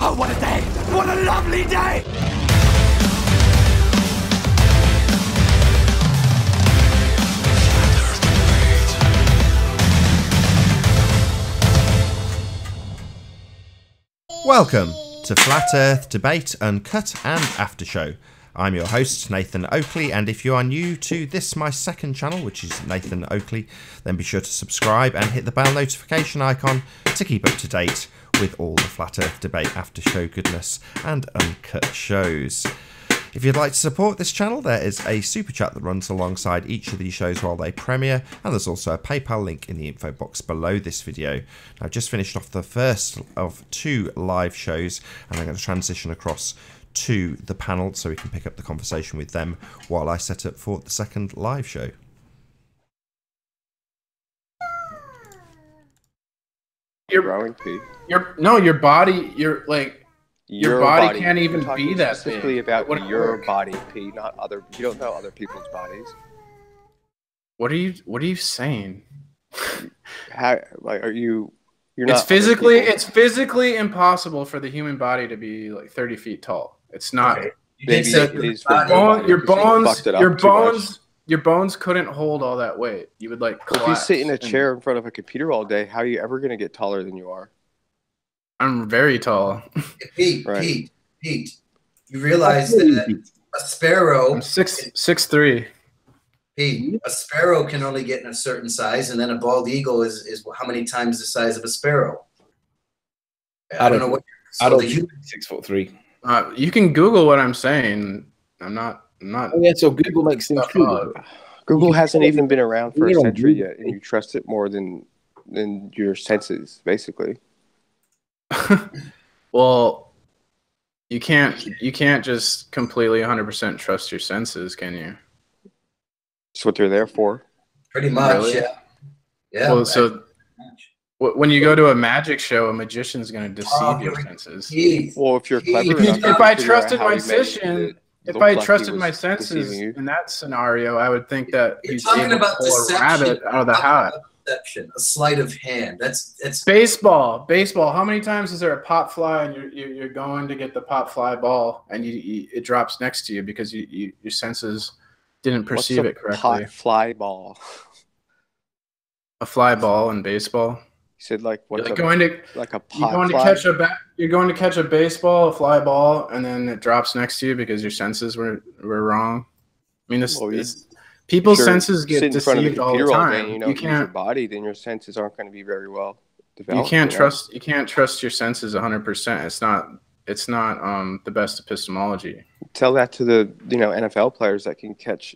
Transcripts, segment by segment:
Oh, what a day! What a lovely day! Welcome to Flat Earth Debate, Uncut and After Show. I'm your host, Nathan Oakley, and if you are new to this, my second channel, which is Nathan Oakley, then be sure to subscribe and hit the bell notification icon to keep up to date with all the Flat Earth Debate After Show goodness and uncut shows. If you'd like to support this channel, there is a super chat that runs alongside each of these shows while they premiere, and there's also a PayPal link in the info box below this video. I've just finished off the first of two live shows, and I'm going to transition across to the panel so we can pick up the conversation with them while I set up for the second live show. You're growing, Pete. Your body. Your body can't even be that specifically big. About your body, Pete, not other. You don't know other people's bodies. What are you saying? How are you? It's physically impossible for the human body to be like 30 feet tall. It's not. Okay. Maybe it is for your bones couldn't hold all that weight. You would like collapse. If you sit in a chair in front of a computer all day, how are you ever going to get taller than you are? I'm very tall. Pete, you realize that a sparrow... I'm 6'3". Pete, a sparrow can only get in a certain size, and then a bald eagle is how many times the size of a sparrow? I don't know what... I don't think 6'3". You can Google what I'm saying. I'm not... Oh, yeah, so Google makes things true. Google hasn't even been around for a century yet, and you trust it more than your senses, basically. Well, you can't just completely 100% trust your senses, can you? That's what they're there for. Pretty much, really? Yeah. Well, so when you go to a magic show, a magician's going to deceive your senses. Well, if you're clever enough, if I trusted my my senses in that scenario, I would think that You're he's talking able about to pull a rabbit out of the hat. Deception, a sleight of hand. That's baseball. How many times is there a pop fly and you're going to get the pop fly ball and it drops next to you because your senses didn't perceive it correctly? Pop fly ball. A fly ball in baseball. You said like what? You're going to catch a baseball, a fly ball, and then it drops next to you because your senses were wrong. I mean, people's senses get deceived all the time. You can't use your body, then your senses aren't going to be very well developed. You can't trust your senses 100%. It's not the best epistemology. Tell that to the NFL players that can catch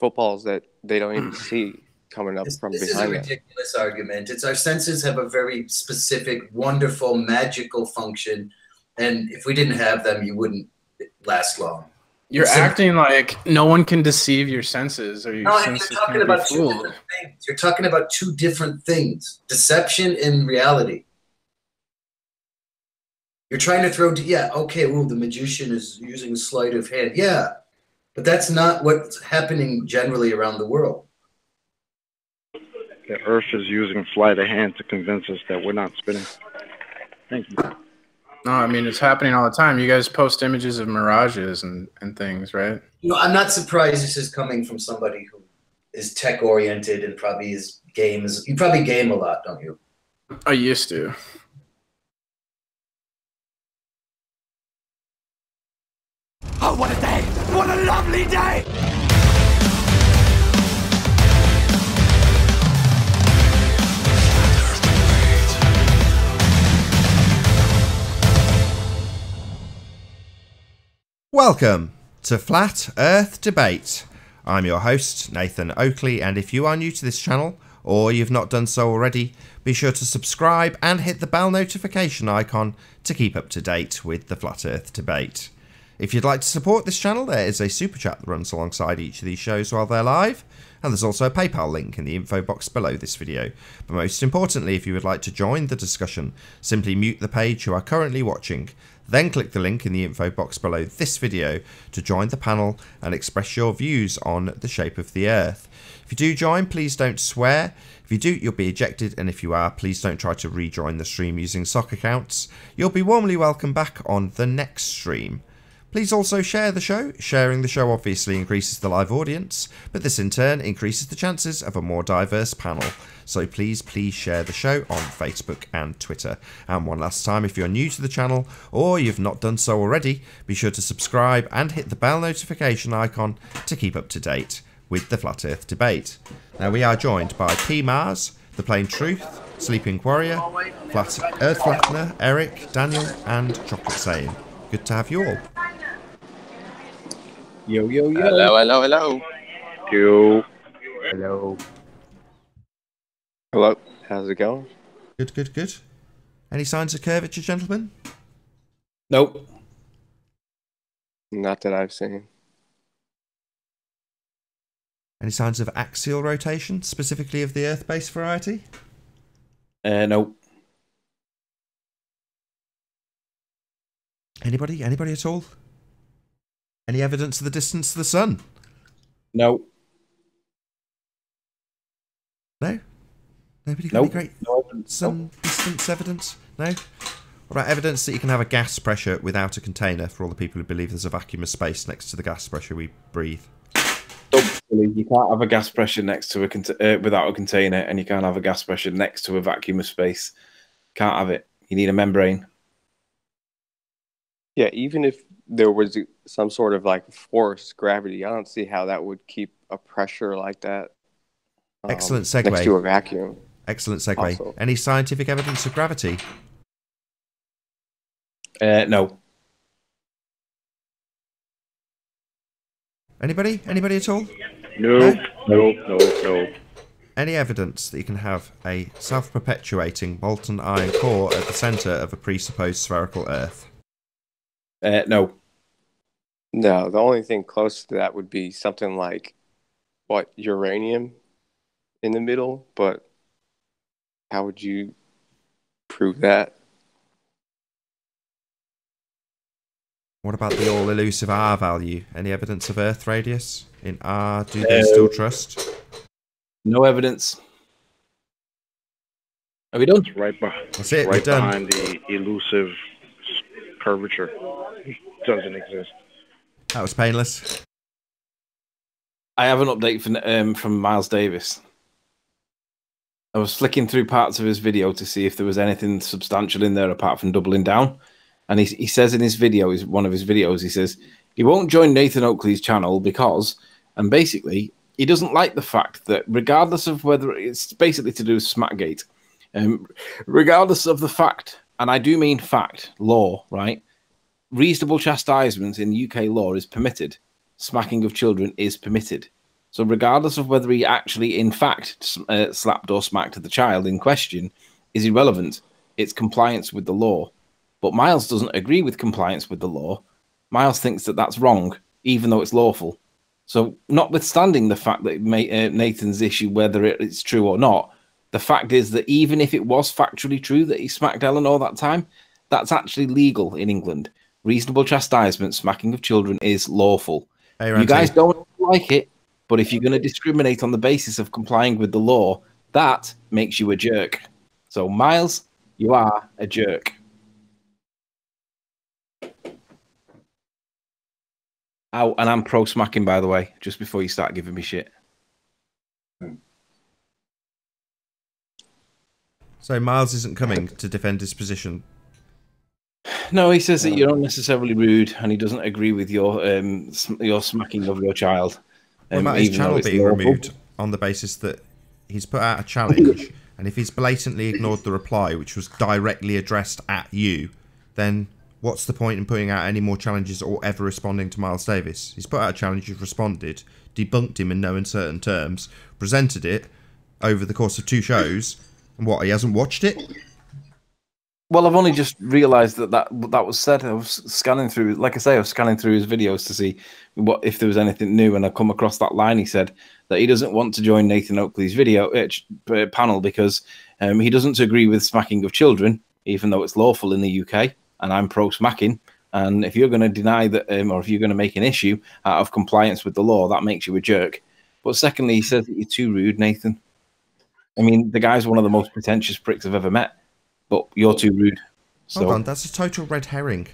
footballs that they don't even see coming up from behind them. This is a ridiculous argument. It's our senses have a very specific, wonderful, magical function, and if we didn't have them, you wouldn't last long. You're acting like no one can deceive your senses, or your senses you're talking about two different things. You're talking about two different things: deception and reality. You're trying to throw, the magician is using sleight of hand. Yeah, but that's not what's happening generally around the world. The Earth is using sleight of hand to convince us that we're not spinning. Thank you. No, I mean, it's happening all the time. You guys post images of mirages and things, right? I'm not surprised this is coming from somebody who is tech-oriented and probably is games. You probably game a lot, don't you? I used to. Oh, what a day! What a lovely day! Welcome to Flat Earth Debate. I'm your host, Nathan Oakley, and if you are new to this channel, or you've not done so already, be sure to subscribe and hit the bell notification icon to keep up to date with the Flat Earth Debate. If you'd like to support this channel, there is a super chat that runs alongside each of these shows while they're live, and there's also a PayPal link in the info box below this video. But most importantly, if you would like to join the discussion, simply mute the page you are currently watching, then click the link in the info box below this video to join the panel and express your views on the shape of the Earth. If you do join, please don't swear. If you do, you'll be ejected, and if you are, please don't try to rejoin the stream using sock accounts. You'll be warmly welcome back on the next stream. Please also share the show. Sharing the show obviously increases the live audience, but this in turn increases the chances of a more diverse panel. So please share the show on Facebook and Twitter. And one last time, if you're new to the channel or you've not done so already, be sure to subscribe and hit the bell notification icon to keep up to date with the Flat Earth debate. Now we are joined by P. Mars, The Plain Truth, Sleeping Warrior, Flat Earth Flattener, Eric, Daniel, and Chocolate Saiyan. Good to have you all. Yo, yo, yo. Hello, hello, hello. Yo. Hello. Hello. How's it going? Good, good, good. Any signs of curvature, gentlemen? Nope. Not that I've seen. Any signs of axial rotation, specifically of the Earth-based variety? Nope. Anybody at all? Any evidence of the distance to the sun? No. No? Nobody got Nope. any great No. sun distance evidence? No? What about evidence that you can have a gas pressure without a container for all the people who believe there's a vacuum of space next to the gas pressure we breathe? You can't have a gas pressure next to without a container, and you can't have a gas pressure next to a vacuum of space. Can't have it. You need a membrane. Yeah, even if there was some sort of like force, gravity, I don't see how that would keep a pressure like that. Excellent segue. Next to a vacuum. Excellent segue. Also. Any scientific evidence of gravity? No. Anybody? Anybody at all? No. No. Any evidence that you can have a self-perpetuating molten iron core at the centre of a presupposed spherical Earth? No. No, the only thing close to that would be something like, uranium in the middle, but how would you prove that? What about the all-elusive R value? Any evidence of Earth radius? In R, do they still trust? No evidence. Are we done? Right behind. That's it, we're Right done. behind the elusive curvature. Doesn't exist. That was painless. I have an update from Miles Davis. I was flicking through parts of his video to see if there was anything substantial in there apart from doubling down. And he says in his video, one of his videos, he says he won't join Nathan Oakley's channel because, and basically, he doesn't like the fact that regardless of whether it's basically to do with Smackgate, regardless of the fact, and I do mean fact, law, right? Reasonable chastisement in UK law is permitted. Smacking of children is permitted. So regardless of whether he actually, in fact, slapped or smacked the child in question is irrelevant. It's compliance with the law. But Miles doesn't agree with compliance with the law. Miles thinks that that's wrong, even though it's lawful. So notwithstanding the fact that Nathan's issue, whether it's true or not, the fact is that even if it was factually true that he smacked Eleanor that time, that's actually legal in England. Reasonable chastisement, smacking of children is lawful. Hey, you guys don't like it, but if you're going to discriminate on the basis of complying with the law, that makes you a jerk. So, Miles, you are a jerk. Oh, and I'm pro smacking, by the way, just before you start giving me shit. So Miles isn't coming to defend his position. No, he says that you're unnecessarily rude, and he doesn't agree with your smacking of your child. What about his channel being removed on the basis that he's put out a challenge, and if he's blatantly ignored the reply, which was directly addressed at you, then what's the point in putting out any more challenges or ever responding to Miles Davis? He's put out a challenge, you've responded, debunked him in no uncertain terms, presented it over the course of 2 shows, and what, he hasn't watched it? Well, I've only just realised that was said. I was scanning through, like I say, I was scanning through his videos to see if there was anything new, and I come across that line. He said that he doesn't want to join Nathan Oakley's video panel because he doesn't agree with smacking of children, even though it's lawful in the UK, and I'm pro smacking. And if you're going to deny that, or if you're going to make an issue out of compliance with the law, that makes you a jerk. But secondly, he says that you're too rude, Nathan. I mean, the guy's one of the most pretentious pricks I've ever met. But you're too rude. So. Hold on, that's a total red herring.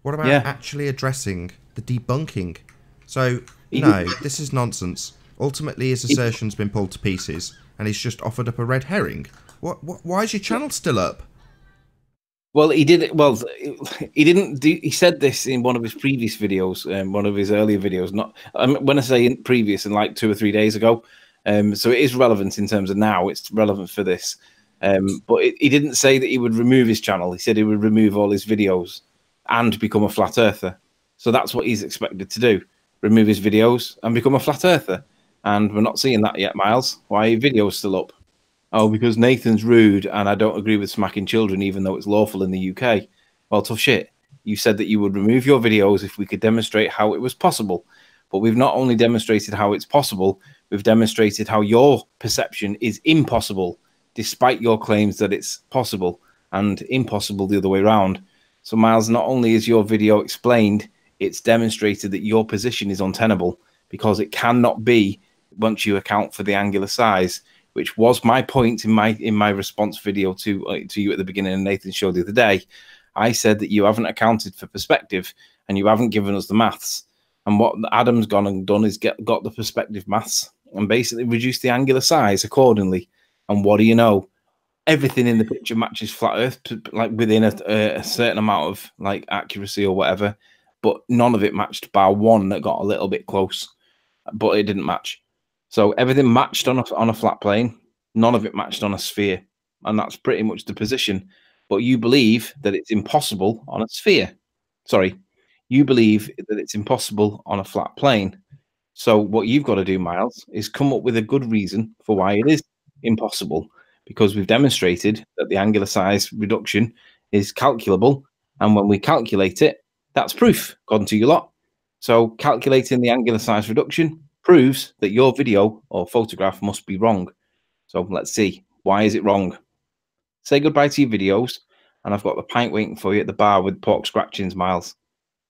What about actually addressing the debunking? So, no, this is nonsense. Ultimately, his assertion's been pulled to pieces, and he's just offered up a red herring. Why is your channel still up? Well, he did it. Well, he didn't. He said this in one of his previous videos, one of his earlier videos. Not when I say previous, in like 2 or 3 days ago. So it is relevant in terms of now. It's relevant for this. But he didn't say that he would remove his channel. He said he would remove all his videos and become a flat earther. So that's what he's expected to do. Remove his videos and become a flat earther. And we're not seeing that yet, Miles. Why are your videos still up? Oh, because Nathan's rude and I don't agree with smacking children, even though it's lawful in the UK. Well, tough shit. You said that you would remove your videos if we could demonstrate how it was possible. But we've not only demonstrated how it's possible, we've demonstrated how your perception is impossible, despite your claims that it's possible, and impossible the other way around. So, Miles, not only is your video explained, it's demonstrated that your position is untenable, because it cannot be once you account for the angular size, which was my point in my response video to you at the beginning of Nathan's show the other day. I said that you haven't accounted for perspective, and you haven't given us the maths. And what Adam's gone and done is got the perspective maths and basically reduced the angular size accordingly. And what do you know? Everything in the picture matches flat Earth, like within a certain amount of like accuracy or whatever. But none of it matched, bar one that got a little bit close, but it didn't match. So everything matched on a flat plane. None of it matched on a sphere, and that's pretty much the position. But you believe that it's impossible on a sphere. Sorry, you believe that it's impossible on a flat plane. So what you've got to do, Miles, is come up with a good reason for why it is impossible, because we've demonstrated that the angular size reduction is calculable, and when we calculate it, that's proof, according to your lot. So calculating the angular size reduction proves that your video or photograph must be wrong. So let's see, why is it wrong? Say goodbye to your videos, and I've got the pint waiting for you at the bar with pork scratchings, Miles.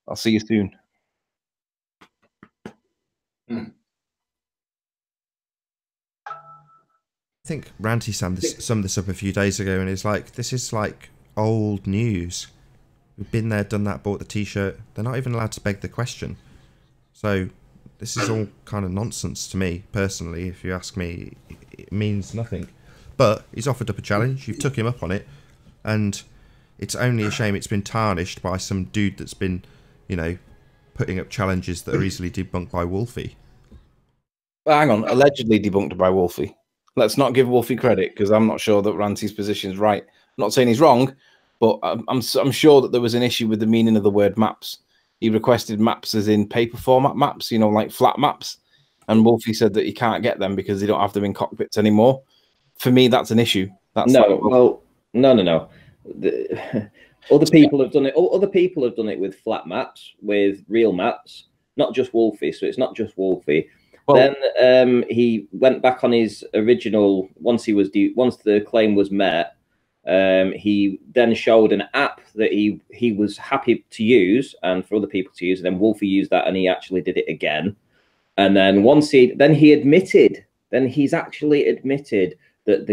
I'll see you soon. I think Ranty summed this up a few days ago, and it's like, this is like old news. We've been there, done that, bought the t-shirt. They're not even allowed to beg the question. So this is all kind of nonsense to me, personally. If you ask me, it means nothing. But he's offered up a challenge. You've took him up on it. And it's only a shame it's been tarnished by some dude that's been, you know, putting up challenges that are easily debunked by Wolfie. Well, hang on, allegedly debunked by Wolfie. Let's not give Wolfie credit, because I'm not sure that Ranty's position is right. I'm not saying he's wrong, but I'm sure that there was an issue with the meaning of the word maps. He requested maps as in paper format maps, you know, like flat maps. And Wolfie said that he can't get them because they don't have them in cockpits anymore. For me, that's an issue. That's no, like, well, no. Other people have done it. Other people have done it with flat maps, with real maps, not just Wolfie. So it's not just Wolfie. Well, then he went back on his original. Once the claim was met, he then showed an app that he was happy to use and for other people to use. And then Wolfie used that, and he actually did it again. And then he's actually admitted that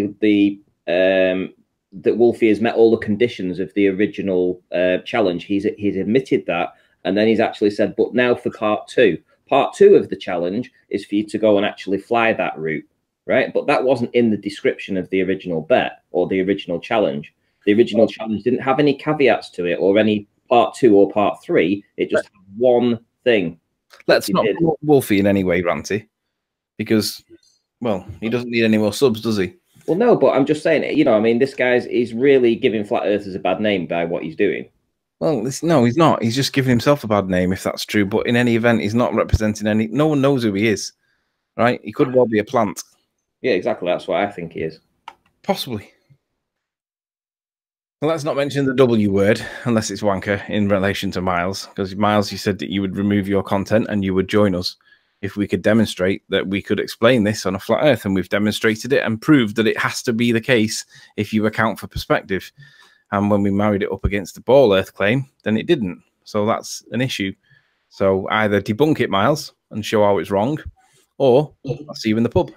that Wolfie has met all the conditions of the original challenge. He's admitted that, and then he's actually said, but now for part two. Part two of the challenge is for you to go and actually fly that route, right? But that wasn't in the description of the original bet or the original challenge. The original challenge didn't have any caveats to it or any part two or part three. It just had one thing. Let's not put Wolfie in any way, Ranty, because, well, he doesn't need any more subs, does he? Well, no, but I'm just saying, you know, I mean, this is really giving Flat Earthers a bad name by what he's doing. Well, no, he's not. He's just giving himself a bad name, if that's true. But in any event, he's not representing any. No one knows who he is, right? He could well be a plant. Yeah, exactly. That's what I think he is. Possibly. Well, let's not mention the W word unless it's wanker in relation to Miles, because Miles, you said that you would remove your content and you would join us if we could demonstrate that we could explain this on a flat Earth, and we've demonstrated it and proved that it has to be the case if you account for perspective. And when we married it up against the ball Earth claim, then it didn't. So that's an issue. So either debunk it, Miles, and show how it's wrong, or I'll see you in the pub.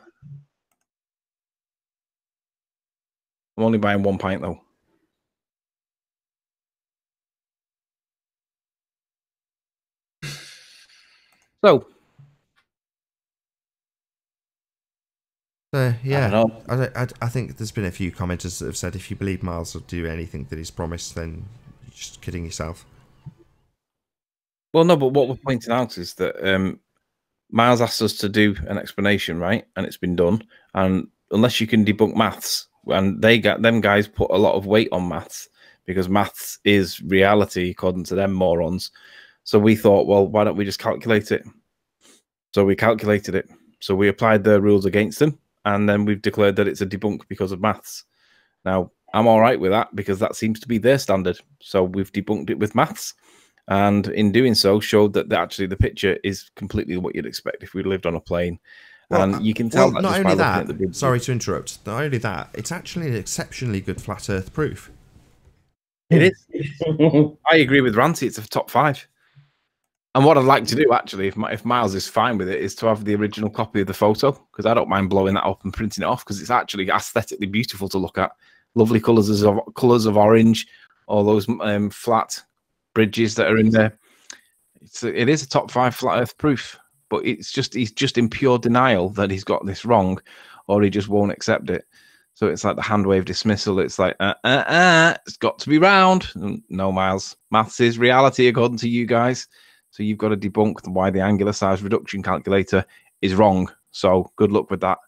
I'm only buying 1 pint though. So, yeah, I think there's been a few commenters that have said if you believe Miles will do anything that he's promised, then you're just kidding yourself. Well, no, but what we're pointing out is that Miles asked us to do an explanation, right? And it's been done. And unless you can debunk maths, and them guys put a lot of weight on maths because maths is reality according to them morons. So we thought, well, why don't we just calculate it? So we calculated it. So we applied their rules against them, and then we've declared that it's a debunk because of maths. Now, I'm all right with that because that seems to be their standard. So we've debunked it with maths, and in doing so, showed that actually the picture is completely what you'd expect if we lived on a plane. Well, and you can tell that not only that, sorry to interrupt, not only that, it's actually an exceptionally good flat Earth proof. It is. I agree with Ranty. It's a top 5. And what I'd like to do, actually, if Miles is fine with it, is to have the original copy of the photo, because I don't mind blowing that up and printing it off, because it's actually aesthetically beautiful to look at. Lovely colours of orange, all those flat bridges that are in there. It is a top 5 flat Earth proof, but he's just in pure denial that he's got this wrong, or he just won't accept it. So it's like the hand wave dismissal. It's like, it's got to be round. No, Miles. Maths is reality according to you guys. So you've got to debunk why the angular size reduction calculator is wrong. So good luck with that.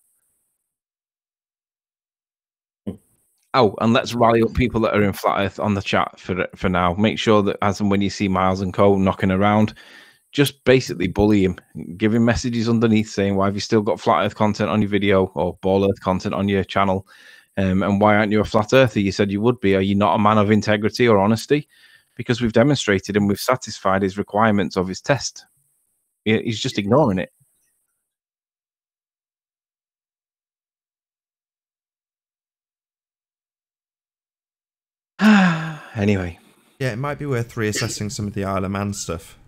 Oh, and let's rally up people that are in Flat Earth on the chat for now. Make sure that as and when you see Miles and Co knocking around, just basically bully him. Give him messages underneath saying, why have you still got Flat Earth content on your video or Ball Earth content on your channel? And why aren't you a Flat Earther? You said you would be. Are you not a man of integrity or honesty? Because we've demonstrated and we've satisfied his requirements of his test. He's just ignoring it. Anyway. Yeah, it might be worth reassessing some of the Isle of Man stuff.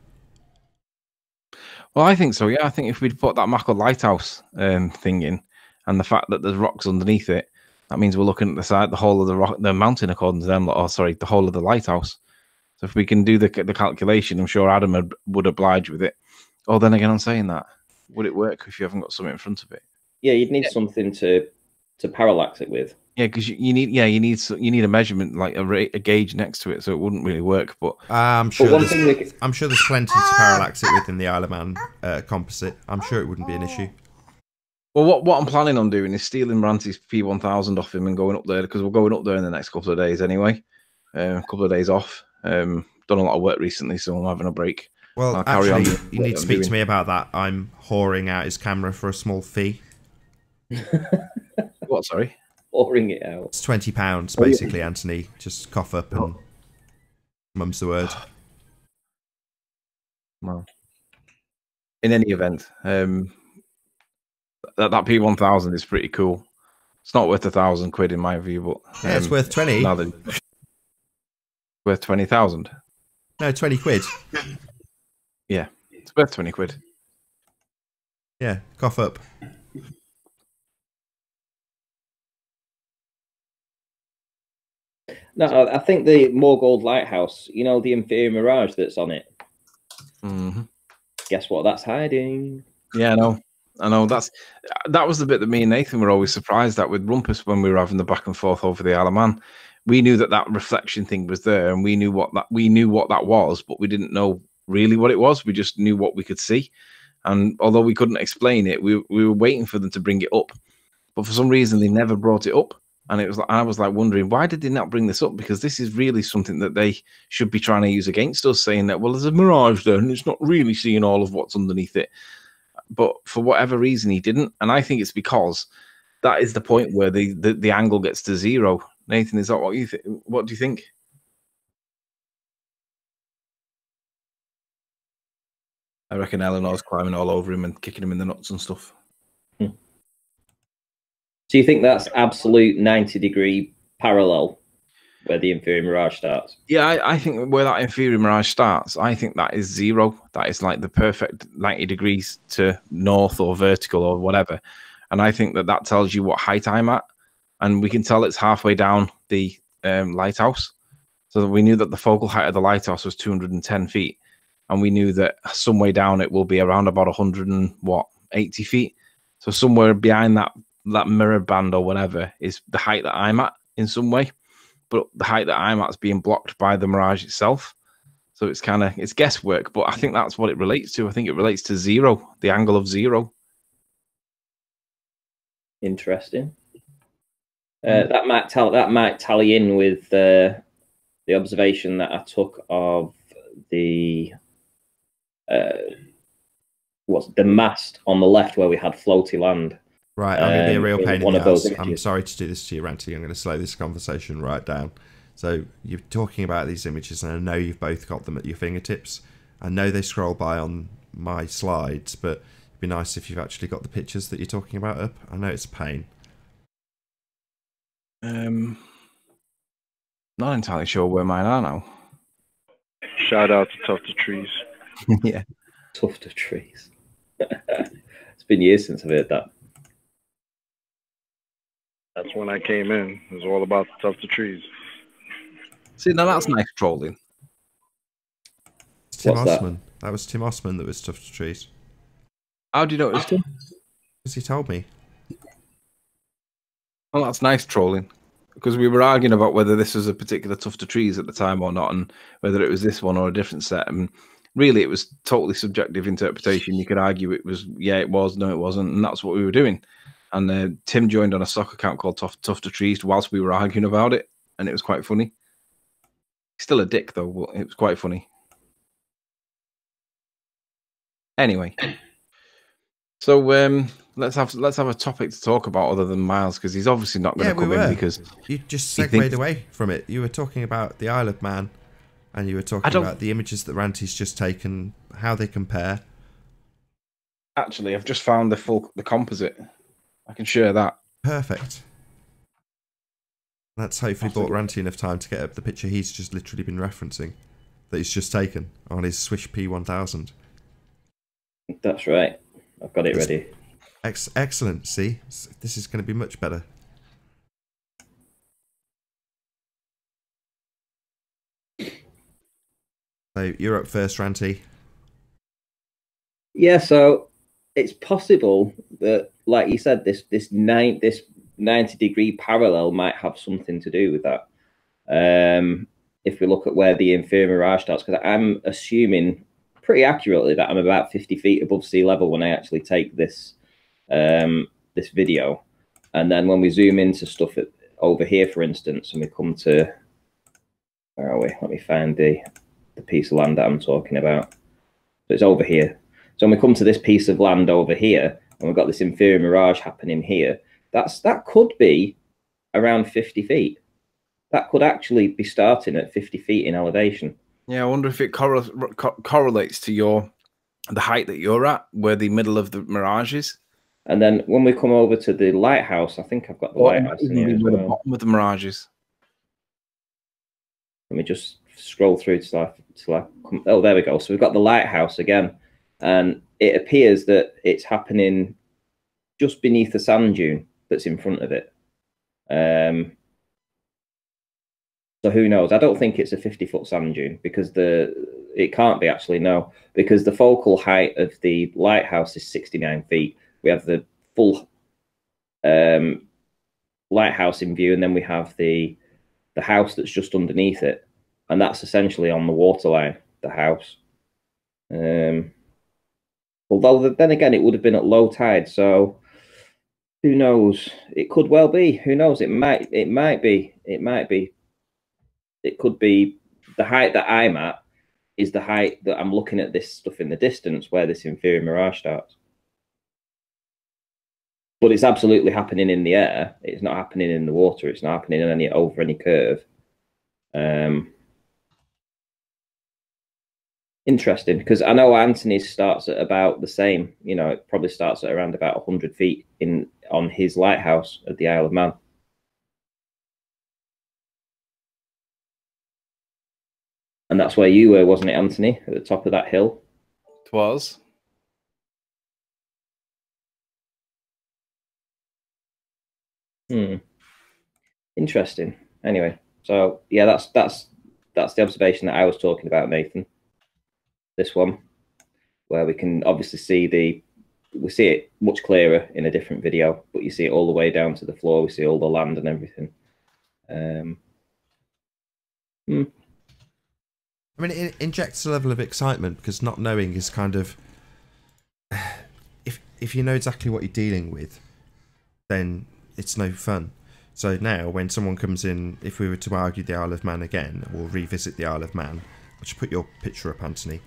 Well, I think so, yeah. I think if we'd put that Mackle Lighthouse thing in, and the fact that there's rocks underneath it, that means we're looking at the side, the whole of the mountain according to them, or sorry, the whole of the lighthouse. So if we can do the calculation, I'm sure Adam would oblige with it. Oh, then again, I'm saying that, would it work if you haven't got something in front of it? Yeah, you'd need something to parallax it with. Yeah, because you need a measurement, like a gauge next to it, so it wouldn't really work. But I'm sure there's plenty to parallax it with in the Isle of Man composite. I'm sure it wouldn't be an issue. Well, what I'm planning on doing is stealing Ranty's P1000 off him and going up there, because we're going up there in the next couple of days anyway. A couple of days off. Done a lot of work recently, so I'm having a break. Well, actually, you need to speak to me about that. I'm whoring out his camera for a small fee. What, sorry? Whoring it out. It's £20, basically, Anthony. Just cough up and mum's the word. Well, in any event, that P1000 is pretty cool. It's not worth £1,000 in my view, but yeah, it's worth 20. Worth 20,000. No, 20 quid. Yeah, it's worth 20 quid. Yeah, cough up. No, I think the Morgold Lighthouse, you know, the inferior mirage that's on it. Mm-hmm. Guess what? That's hiding. Yeah, I know. That was the bit that me and Nathan were always surprised at with Rumpus when we were having the back and forth over the Isle of Man. We knew that reflection thing was there, and we knew what that was, but we didn't know really what it was. We just knew what we could see, and although we couldn't explain it, we were waiting for them to bring it up. But for some reason, they never brought it up, and I was wondering, why did they not bring this up? Because this is really something that they should be trying to use against us, saying that, well, there's a mirage there, and it's not really seeing all of what's underneath it. But for whatever reason, he didn't, and I think it's because that is the point where the angle gets to 0. Nathan, is that what you think? What do you think? I reckon Eleanor's climbing all over him and kicking him in the nuts and stuff. So you think that's absolute 90-degree parallel where the inferior mirage starts? Yeah, I think where that inferior mirage starts, I think that is 0. That is like the perfect 90 degrees to north or vertical or whatever. And I think that that tells you what height I'm at. And we can tell it's halfway down the lighthouse. So we knew that the focal height of the lighthouse was 210 feet. And we knew that some way down it will be around about 180 feet. So somewhere behind that mirror band or whatever is the height that I'm at in some way. But the height that I'm at is being blocked by the mirage itself. So it's it's guesswork, but I think that's what it relates to. I think it relates to 0, the angle of 0. Interesting. That might tally in with the observation that I took of the mast on the left where we had floaty land. Right, I'm going to be a real pain in the ass. I'm images. sorry to do this to you, Ranty. I'm going to slow this conversation right down. So you're talking about these images, and I know you've both got them at your fingertips. I know they scroll by on my slides, but it'd be nice if you've actually got the pictures that you're talking about up. I know it's a pain. Not entirely sure where mine are now. Shout out to Tuft of Trees. Yeah. Tuft of Trees. It's been years since I've heard that. That's when I came in. It was all about the Tuft of Trees. See, now that's nice trolling. It's Tim What's Osman. That was Tim Osman that was Tuft of Trees. How do you know it was Tim? Because he told me. Well, that's nice trolling. Because we were arguing about whether this was a particular tuft of trees at the time or not, and whether it was this one or a different set. And really, it was totally subjective interpretation. You could argue it was, yeah, it was, no, it wasn't, and that's what we were doing. And Tim joined on a stock account called Tuft of Trees whilst we were arguing about it, and it was quite funny. Still a dick, though, but it was quite funny. Anyway, so let's have a topic to talk about other than Miles, because he's obviously not going to come in because you just segued away from it. You were talking about the Isle of Man, and you were talking about the images that Ranty's just taken, how they compare. Actually, I've just found the composite. I can share that. Perfect. That's hopefully bought Ranty enough time to get up the picture he's just literally been referencing, that he's just taken on his Swish P1000. That's right. I've got it ready. Excellent. See, this is going to be much better. So you're up first, Ranty. Yeah. So it's possible that, like you said, this 90-degree parallel might have something to do with that. If we look at where the inferior mirage starts, because I'm assuming pretty accurately that I'm about 50 feet above sea level when I actually take this this video, and then when we zoom into stuff over here, for instance, and we come to, where are we? Let me find the piece of land that I'm talking about. So it's over here. So when we come to this piece of land over here, and we've got this inferior mirage happening here, that could be around 50 feet. That could actually be starting at 50 feet in elevation. Yeah, I wonder if it correlates to the height that you're at, where the middle of the mirage is. And then when we come over to the lighthouse, I think I've got the lighthouse in here as well. The bottom of the mirages. Let me just scroll through till I come. Oh, there we go. So we've got the lighthouse again, and it appears that it's happening just beneath the sand dune that's in front of it. So who knows? I don't think it's a 50-foot sand dune, because it can't be, actually, no, because the focal height of the lighthouse is 69 feet. We have the full lighthouse in view, and then we have the house that's just underneath it, and that's essentially on the waterline, the house. Although then again, it would have been at low tide, so who knows? It could well be. Who knows? It might be. It could be the height that I'm at is the height that I'm looking at this stuff in the distance, where this inferior mirage starts. But it's absolutely happening in the air. It's not happening in the water. It's not happening in over any curve. Interesting, because I know Anthony's starts at about the same. You know, it probably starts at around about 100 feet on his lighthouse at the Isle of Man. And that's where you were, wasn't it, Anthony? At the top of that hill? It was. Interesting. Anyway, so yeah, that's the observation that I was talking about, Nathan. This one, where we can obviously see we see it much clearer in a different video, but you see it all the way down to the floor. We see all the land and everything. I mean, it injects a level of excitement because not knowing is kind of, if you know exactly what you're dealing with, then it's no fun. So now when someone comes in, if we were to argue the Isle of Man again, or revisit the Isle of Man, I'll just put your picture up, Anthony,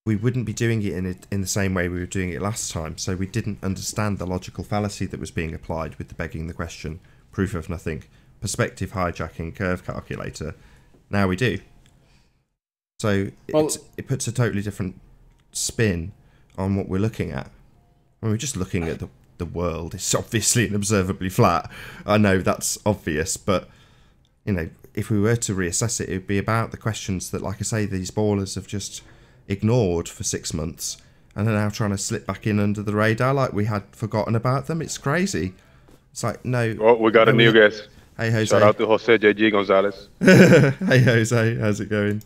we wouldn't be doing it in the same way we were doing it last time. So we didn't understand the logical fallacy that was being applied with the begging the question, proof of nothing, perspective hijacking, curve calculator. Now we do. So it puts a totally different spin on what we're looking at. When we're just looking at the world, it's obviously and observably flat. I know that's obvious, but you know, if we were to reassess it, it would be about the questions that, like I say, these ballers have just ignored for 6 months and are now trying to slip back in under the radar like we had forgotten about them. It's crazy. It's like, no. Oh, we got a new guest. Hey, Jose. Shout out to Jose JG Gonzalez. Hey, Jose. How's it going?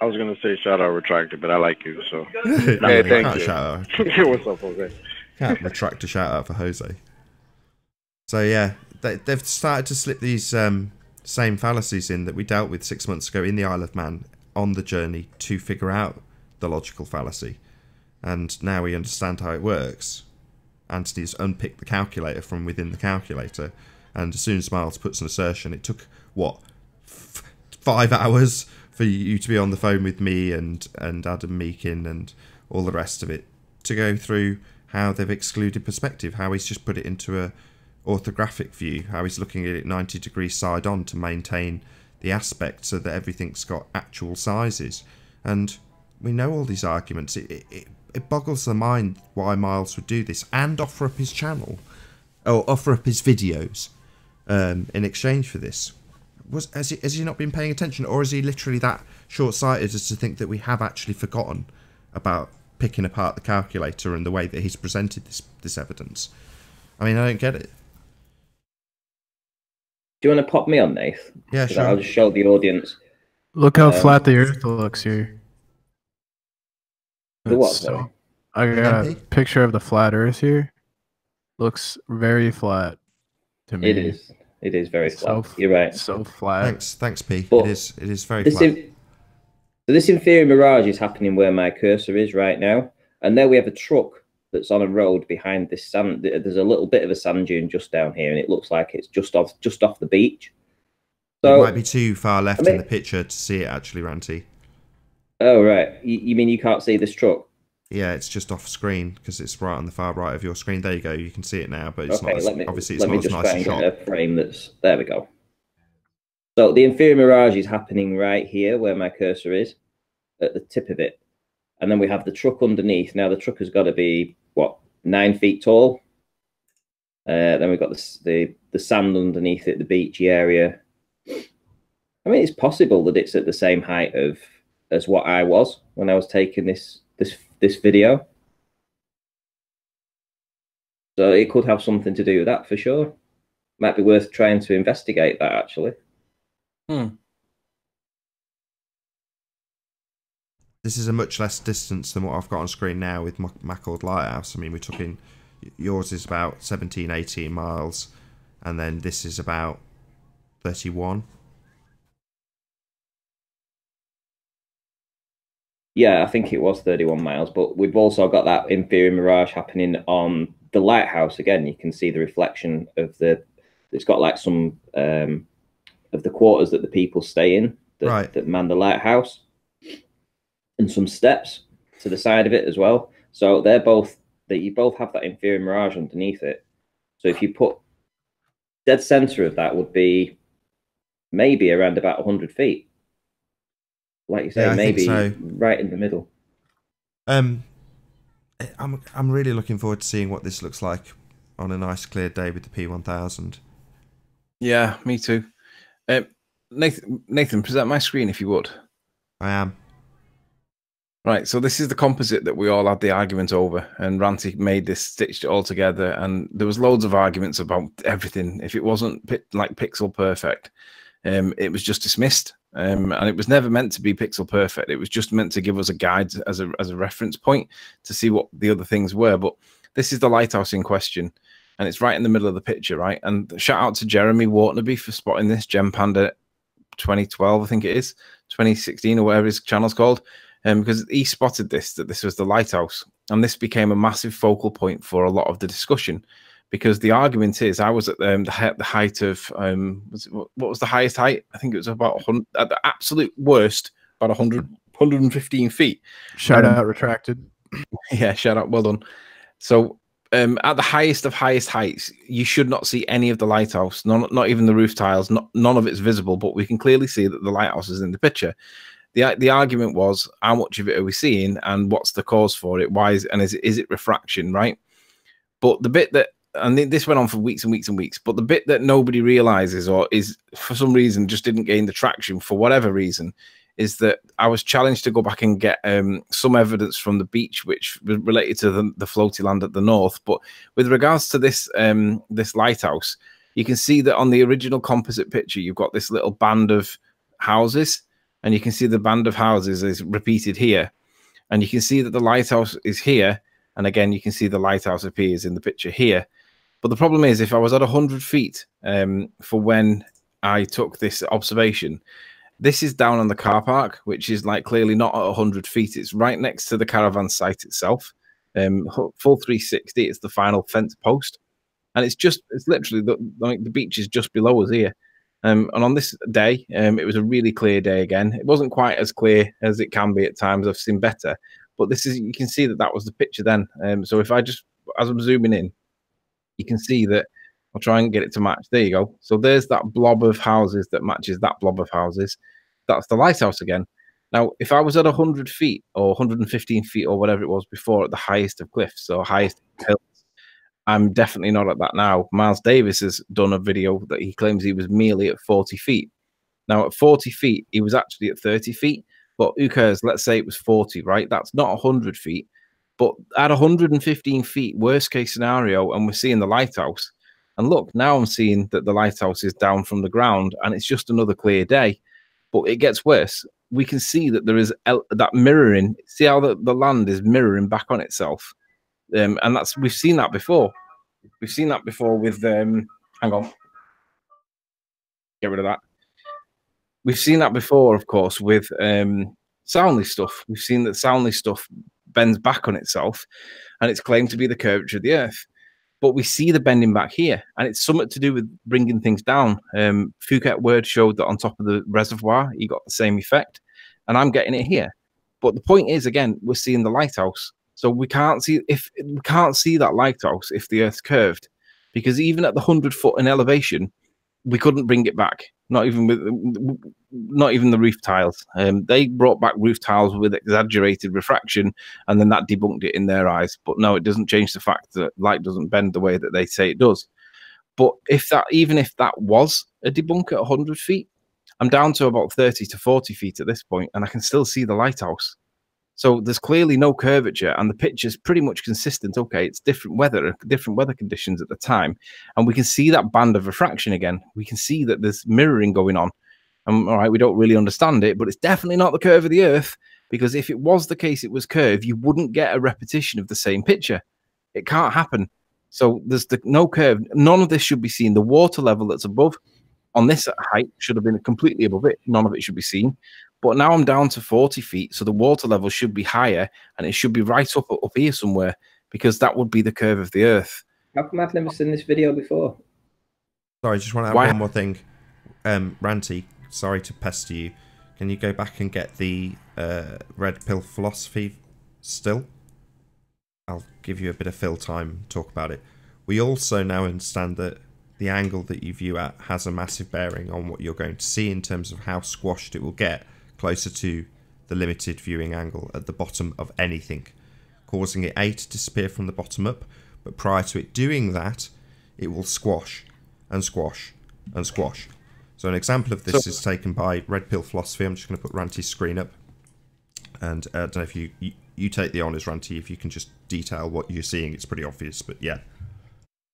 I was going to say shout out retracted, but I like you, so. Hey, thank you. Shout out. What's up, Jose? Can't retract a shout out for Jose. So yeah, they've started to slip these same fallacies in that we dealt with 6 months ago in the Isle of Man on the journey to figure out the logical fallacy. And now we understand how it works. Anthony's unpicked the calculator from within the calculator, and as soon as Miles puts an assertion, it took, what, 5 hours for you to be on the phone with me and Adam Meakin and all the rest of it to go through how they've excluded perspective, how he's just put it into a orthographic view, how he's looking at it 90 degrees side on to maintain the aspect so that everything's got actual sizes. And we know all these arguments. It boggles the mind why Miles would do this and offer up his channel or offer up his videos in exchange for this. Has he not been paying attention, or is he literally that short-sighted as to think that we have actually forgotten about picking apart the calculator and the way that he's presented this evidence? I mean, I don't get it. Do you want to pop me on, Nath? Yeah, sure. I'll just show the audience. Look how flat the Earth looks here. The what, sorry? I got a picture of the flat Earth here. Looks very flat to me. It is. It is very flat. You're right. So flat. Thanks, P. But it is very flat. So this inferior mirage is happening where my cursor is right now, and there we have a truck that's on a road behind this sand. There's a little bit of a sand dune just down here, and it looks like it's just off the beach. So it might be too far left in the picture to see it actually, Ranty. Oh right, you mean you can't see this truck? Yeah, it's just off screen because it's right on the far right of your screen. There you go. You can see it now, but it's okay, not. Obviously, it's not as nice a shot. Get a frame that's there. We go. So the inferior mirage is happening right here where my cursor is, at the tip of it, and then we have the truck underneath. Now the truck has got to be what, 9 feet tall. Then we've got the sand underneath it, the beachy area. I mean, it's possible that it's at the same height as what I was when I was taking this video. So it could have something to do with that for sure. Might be worth trying to investigate that actually. This is a much less distance than what I've got on screen now with Mackord Lighthouse. I mean, we're talking, yours is about 17, 18 miles, and then this is about 31. Yeah, I think it was 31 miles, but we've also got that inferior mirage happening on the lighthouse. Again, you can see the reflection of it's got like some of the quarters that the people stay in that man the lighthouse, and some steps to the side of it as well. So you both have that inferior mirage underneath it. So if you put dead center of that would be maybe around about 100 feet. Like you say, maybe so. Right in the middle. I'm really looking forward to seeing what this looks like on a nice clear day with the P1000. Yeah, me too. Nathan, present my screen if you would. I am. Right, so this is the composite that we all had the argument over, and Ranty made this, stitched it all together, and there was loads of arguments about everything. If it wasn't like pixel perfect, it was just dismissed, and it was never meant to be pixel perfect. It was just meant to give us a guide as a reference point to see what the other things were. But this is the lighthouse in question, and it's right in the middle of the picture, right? And shout out to Jeremy Waternaby for spotting this, Gem Panda 2012, I think it is, 2016 or whatever his channel's called. Because he spotted that this was the lighthouse, and this became a massive focal point for a lot of the discussion, because the argument is I was at the height of what was the highest height? I think it was about 100, at the absolute worst, about 115 feet. Shout out retracted. Yeah, shout out, well done. So at the highest of highest heights, you should not see any of the lighthouse, not even the roof tiles, none of it's visible, but we can clearly see that the lighthouse is in the picture. The argument was, how much of it are we seeing, and what's the cause for it? Why is it refraction, right? But the bit that, and this went on for weeks and weeks and weeks, but the bit that nobody realizes, or is for some reason just didn't gain the traction for whatever reason, is that I was challenged to go back and get some evidence from the beach, which was related to the floaty land at the north. But with regards to this this lighthouse, you can see that on the original composite picture, you've got this little band of houses. And you can see the band of houses is repeated here. And you can see that the lighthouse is here. And again, you can see the lighthouse appears in the picture here. But the problem is, if I was at 100 feet for when I took this observation, this is down on the car park, which is like clearly not at 100 feet. It's right next to the caravan site itself. Full 360, it's the final fence post. And it's literally, the beach is just below us here. And on this day, it was a really clear day again. It wasn't quite as clear as it can be at times. I've seen better. But you can see that was the picture then. So if as I'm zooming in, you can see that I'll try and get it to match. There you go. So there's that blob of houses that matches that blob of houses. That's the lighthouse again. Now, if I was at 100 feet or 115 feet or whatever it was before at the highest of cliffs or highest hills, I'm definitely not at that now. Miles Davis has done a video that he claims he was merely at 40 feet. Now, at 40 feet, he was actually at 30 feet. But who cares? Let's say it was 40, right? That's not 100 feet. But at 115 feet, worst case scenario, and we're seeing the lighthouse. And look, now I'm seeing that the lighthouse is down from the ground, and it's just another clear day. But it gets worse. We can see that there is that mirroring. See how the land is mirroring back on itself. And we've seen that before. We've seen that before with hang on. Get rid of that. We've seen that before, of course, with Soundly stuff. We've seen that Soundly stuff bends back on itself, and it's claimed to be the curvature of the Earth. But we see the bending back here, and it's something to do with bringing things down. Phuket Word showed that on top of the reservoir, you got the same effect, and I'm getting it here. But the point is, again, we're seeing the lighthouse. So we can't see that lighthouse if the Earth's curved, because even at the 100-foot in elevation, we couldn't bring it back. Not even the roof tiles. They brought back roof tiles with exaggerated refraction, and then that debunked it in their eyes. But no, it doesn't change the fact that light doesn't bend the way that they say it does. But even if that was a debunk at 100 feet, I'm down to about 30 to 40 feet at this point, and I can still see the lighthouse. So there's clearly no curvature, and the picture's pretty much consistent. Okay, it's different weather conditions at the time, and we can see that band of refraction again. We can see that there's mirroring going on. All right, we don't really understand it, but it's definitely not the curve of the Earth, because if it was the case it was curved, you wouldn't get a repetition of the same picture. It can't happen. So there's no curve. None of this should be seen. The water level that's above on this height should have been completely above it. None of it should be seen. But now I'm down to 40 feet, so the water level should be higher, and it should be right up here somewhere, because that would be the curve of the Earth. How come I've never seen this video before? Sorry, I just want to add one more thing. Ranty, sorry to pester you. Can you go back and get the red pill philosophy still? I'll give you a bit of fill time, talk about it. We also now understand that the angle that you view at has a massive bearing on what you're going to see in terms of how squashed it will get closer to the limited viewing angle at the bottom of anything, causing it to disappear from the bottom up, but prior to it doing that, it will squash and squash and squash. So an example of this is taken by Red Pill Philosophy. I'm just going to put Ranty's screen up, and I don't know if you take the honours, Ranty, if you can just detail what you're seeing. It's pretty obvious, but yeah.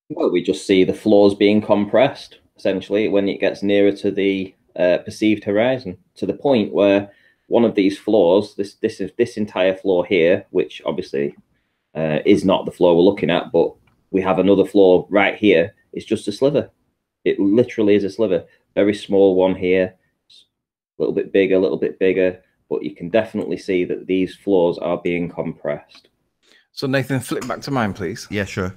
Well, we just see the floors being compressed, essentially, when it gets nearer to the perceived horizon, to the point where one of these floors, this entire floor here, which obviously is not the floor we're looking at, but we have another floor right here, it's just a sliver. It literally is a sliver. Very small one here, a little bit bigger, but you can definitely see that these floors are being compressed. So Nathan, flip back to mine, please. Yeah, sure.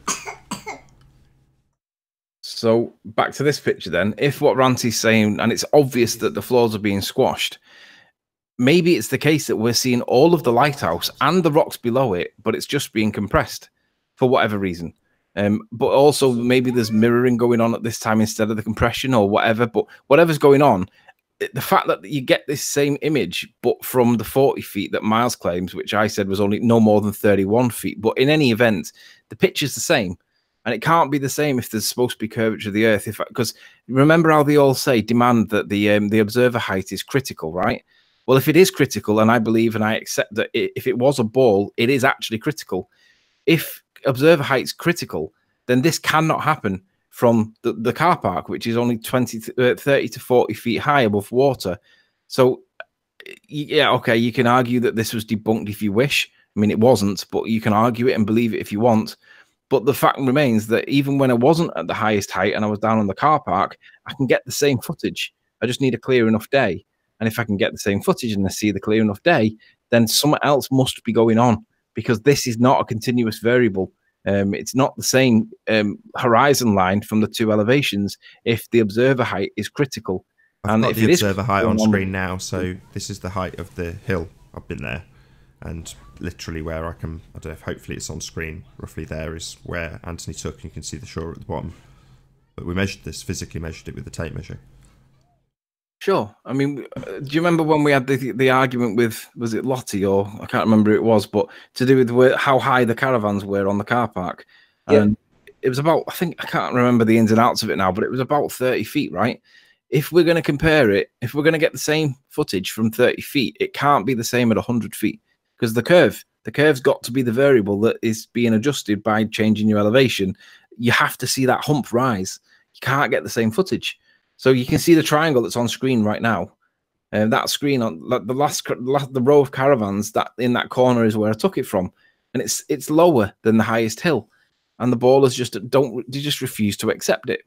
So back to this picture then. If what Ranty's saying, and it's obvious that the floors are being squashed, maybe it's the case that we're seeing all of the lighthouse and the rocks below it, but it's just being compressed for whatever reason. But also maybe there's mirroring going on at this time instead of the compression or whatever. But whatever's going on, the fact that you get this same image, but from the 40 feet that Miles claims, which I said was only no more than 31 feet. But in any event, the picture's the same. And it can't be the same if there's supposed to be curvature of the Earth. Because remember how they all say demand that the observer height is critical, right? Well, if it is critical, and I believe and I accept that if it was a ball, it is actually critical. If observer height's critical, then this cannot happen from the car park, which is only 30 to 40 feet high above water. So, yeah, okay, you can argue that this was debunked if you wish. I mean, it wasn't, but you can argue it and believe it if you want. But the fact remains that even when I wasn't at the highest height and I was down on the car park, I can get the same footage. I just need a clear enough day. And if I can get the same footage and I see the clear enough day, then something else must be going on, because this is not a continuous variable. It's not the same horizon line from the two elevations if the observer height is critical. I've got the observer height on screen now, so this is the height of the hill. I've been there. And literally where I don't know if hopefully it's on screen, roughly there is where Anthony took, and you can see the shore at the bottom. But we measured this, physically measured it with the tape measure. Sure. I mean, do you remember when we had the argument with, was it Lottie, or I can't remember who it was, but to do with how high the caravans were on the car park? Yeah. And it was about, I can't remember the ins and outs of it now, but it was about 30 feet, right? If we're going to compare it, if we're going to get the same footage from 30 feet, it can't be the same at 100 feet. Because the curve's got to be the variable that is being adjusted by changing your elevation. You have to see that hump rise. You can't get the same footage. So you can see the triangle that's on screen right now. And that screen on the row of caravans that in that corner is where I took it from, and it's lower than the highest hill. And the ballers just refuse to accept it.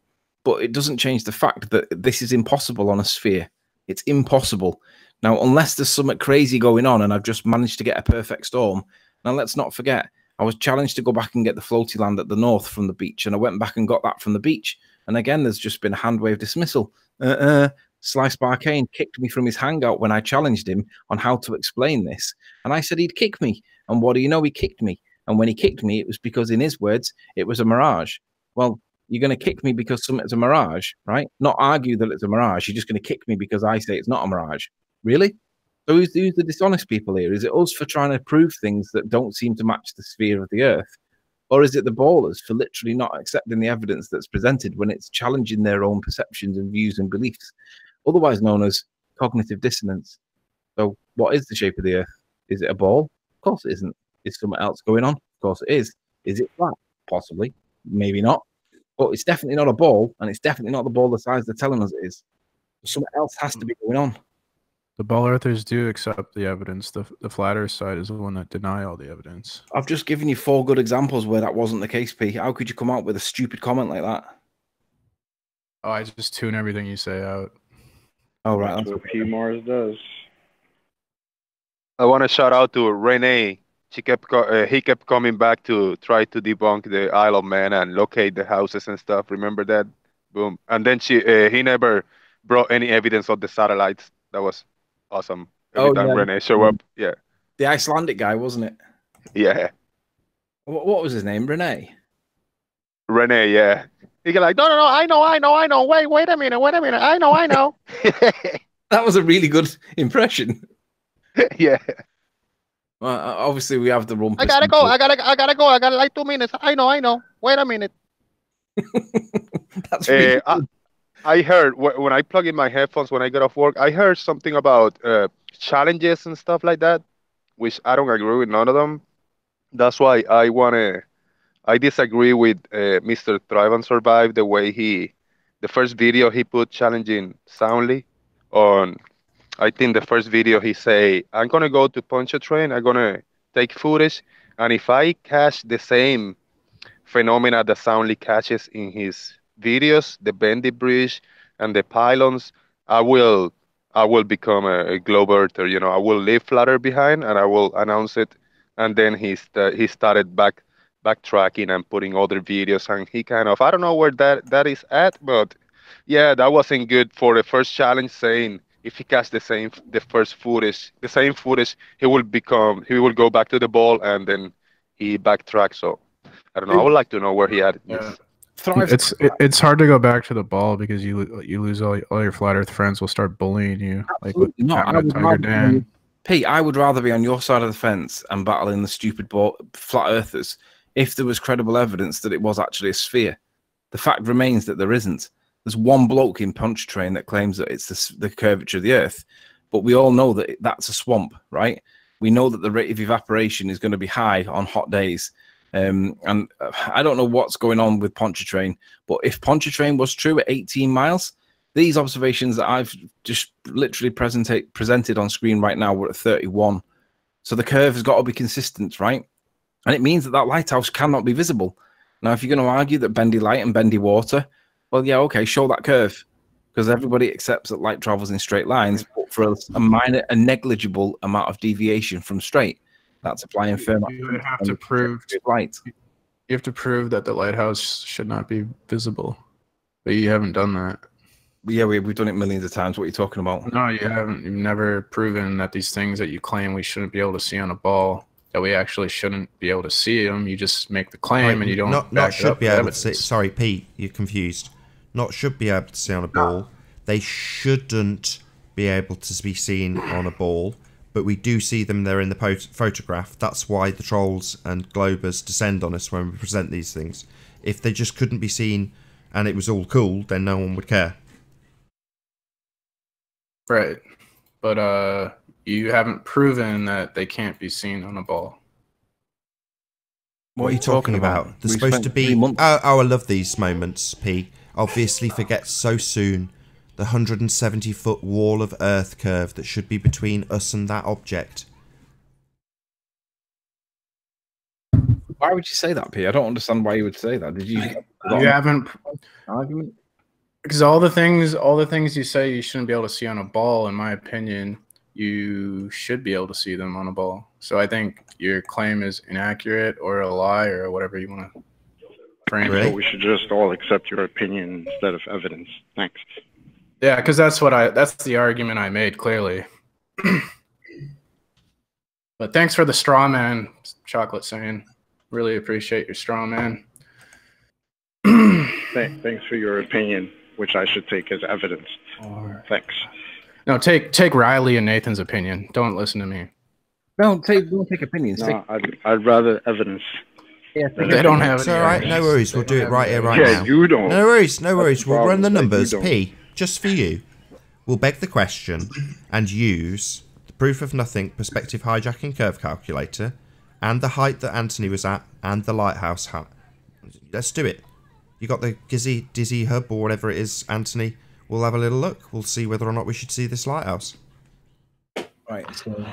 But it doesn't change the fact that this is impossible on a sphere. It's impossible. Now, unless there's something crazy going on and I've just managed to get a perfect storm. Now, let's not forget, I was challenged to go back and get the floaty land at the north from the beach, and I went back and got that from the beach. And again, there's just been a hand wave dismissal. Slice Barcane kicked me from his hangout when I challenged him on how to explain this. And I said he'd kick me. And what do you know? He kicked me. And when he kicked me, it was because, in his words, it was a mirage. Well, you're going to kick me because something's a mirage, right? Not argue that it's a mirage. You're just going to kick me because I say it's not a mirage. Really? So who's the dishonest people here? Is it us for trying to prove things that don't seem to match the sphere of the Earth? Or is it the ballers for literally not accepting the evidence that's presented when it's challenging their own perceptions and views and beliefs, otherwise known as cognitive dissonance? So what is the shape of the Earth? Is it a ball? Of course it isn't. Is something else going on? Of course it is. Is it flat? Possibly. Maybe not. But it's definitely not a ball, and it's definitely not the ball the size they're telling us it is. Something else has to be going on. The ball earthers do accept the evidence. The flat earth side is the one that deny all the evidence. I've just given you 4 good examples where that wasn't the case, P. How could you come out with a stupid comment like that? Oh, I just tune everything you say out. Oh, right. That's what P. Mars does. I want to shout out to Renee. He kept coming back to try to debunk the Isle of Man and locate the houses and stuff. Remember that? Boom. And then he never brought any evidence of the satellites. That was awesome. Every time Renee show up, yeah. The Icelandic guy, wasn't it? Yeah. What was his name? Renee. Renee, yeah. He get like, no, I know. Wait a minute. I know. That was a really good impression. Yeah. Well, obviously we have the rumpus. I gotta go. I got like 2 minutes. I know. Wait a minute. That's really I heard when I plug in my headphones when I get off work, I heard something about challenges and stuff like that, which I don't agree with none of them. That's why I disagree with Mr. Thrive and Survive the way the first video he put challenging soundly on. I think the first video he say, I'm gonna go to Pontchartrain, I'm gonna take footage, and if I catch the same phenomena that Soundly catches in his videos, the bendy bridge and the pylons, I will become a globe earther. You know, I will leave Flutter behind and I will announce it. And then he started backtracking and putting other videos, and he kind of, I don't know where that is at, but yeah, that wasn't good for the first challenge. Saying if he catch the same footage, he will go back to the ball, and then he backtracks. So I don't know. I would like to know where he had this. It's hard to go back to the ball because you lose all your flat Earth friends will start bullying you. Absolutely like not. Pete, I would rather be on your side of the fence and battling the stupid flat earthers if there was credible evidence that it was actually a sphere. The fact remains that there isn't. There's one bloke in Pontchartrain that claims that it's the curvature of the Earth, but we all know that that's a swamp, right? We know that the rate of evaporation is going to be high on hot days. And I don't know what's going on with Pontchartrain, but if Pontchartrain was true at 18 miles, these observations that I've just literally presented on screen right now were at 31. So the curve has got to be consistent, right? And it means that that lighthouse cannot be visible. Now, if you're going to argue that bendy light and bendy water, well, yeah, okay, show that curve, because everybody accepts that light travels in straight lines, but for a negligible amount of deviation from straight. That's applying firm. You have to prove light. You have to prove that the lighthouse should not be visible, but you haven't done that. Yeah, we've done it millions of times. What are you talking about? No, you haven't. You've never proven that these things that you claim we shouldn't be able to see on a ball, that we actually shouldn't be able to see them. You just make the claim and you don't. Not should be able to see. Sorry, Pete, you're confused. Not should be able to see on a ball. They shouldn't be able to be seen on a ball. But we do see them there in the photograph. That's why the trolls and globers descend on us when we present these things. If they just couldn't be seen and it was all cool, then no one would care. Right. But you haven't proven that they can't be seen on a ball. What are you talking about? They're supposed to be... Oh, I love these moments, P. Obviously forget so soon the 170-foot wall of Earth curve that should be between us and that object. Why would you say that, P? I don't understand why you would say that. Did you? You haven't argument because all the things you say you shouldn't be able to see on a ball. In my opinion, you should be able to see them on a ball. So I think your claim is inaccurate or a lie or whatever you want to frame it. So we should just all accept your opinion instead of evidence. Thanks. Yeah, because that's the argument I made clearly. But thanks for the straw man, Chocolate saying. Really appreciate your straw man. Thanks for your opinion, which I should take as evidence. Thanks. No, take Riley and Nathan's opinion. Don't listen to me. Don't take opinions. No, I'd rather evidence. Yeah, they don't have it. All right, no worries. We'll do it right here, right now. Yeah, you don't. No worries. We'll run the numbers. P, just for you. We'll beg the question and use the proof of nothing perspective hijacking curve calculator and the height that Anthony was at and the lighthouse height. Let's do it. You got the Dizzy hub or whatever it is, Anthony. We'll have a little look. We'll see whether or not we should see this lighthouse. Right. So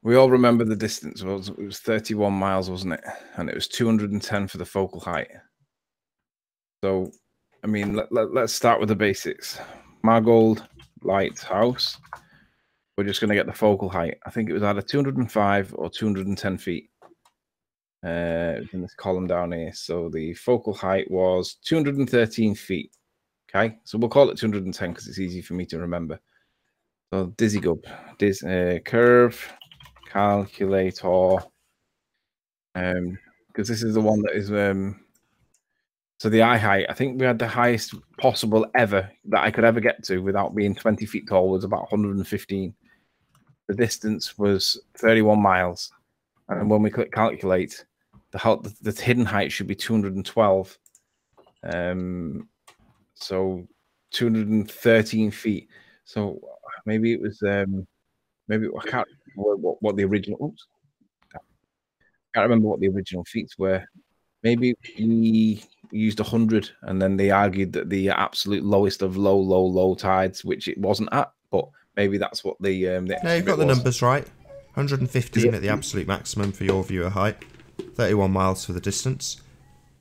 we all remember the distance. It was 31 miles, wasn't it? And it was 210 for the focal height. So, I mean, let's start with the basics. Margold Lighthouse. We're just going to get the focal height. I think it was either 205 or 210 feet. In this column down here. So the focal height was 213 feet. Okay, so we'll call it 210 because it's easy for me to remember. So Dizzy Gub, curve calculator because this is the one that is so the eye height. I think we had the highest possible ever that I could ever get to without being 20 feet tall was about 115. The distance was 31 miles, and when we click calculate, the hidden height should be 212. So 213 feet. So maybe it was maybe I can't remember what the original. Oops, I can't remember what the original feats were. Maybe we used 100, and then they argued that the absolute lowest of low tides, which it wasn't at, but maybe that's what the no, you've got the numbers right. 115 at the absolute maximum for your viewer height. 31 miles for the distance.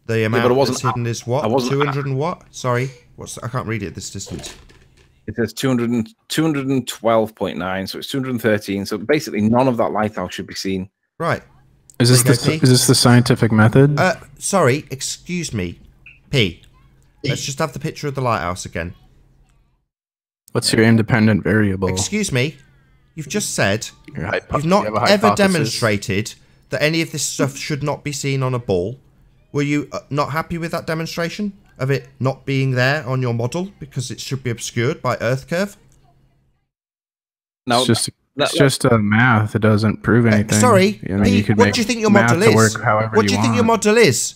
The amount that's hidden is what? 200 and what? Sorry, I can't read it at this distance. It says 212.9, so it's 213. So basically, none of that lighthouse should be seen. Right. Is this the scientific method? Sorry, excuse me, P. Let's just have the picture of the lighthouse again. What's your independent variable? Excuse me, you've just said you've not ever demonstrated that any of this stuff should not be seen on a ball. Were you not happy with that demonstration of it not being there on your model because it should be obscured by Earth curve? No, it's just a math. It doesn't prove anything. Sorry, I mean, what do you think your model is? What do you think your model is?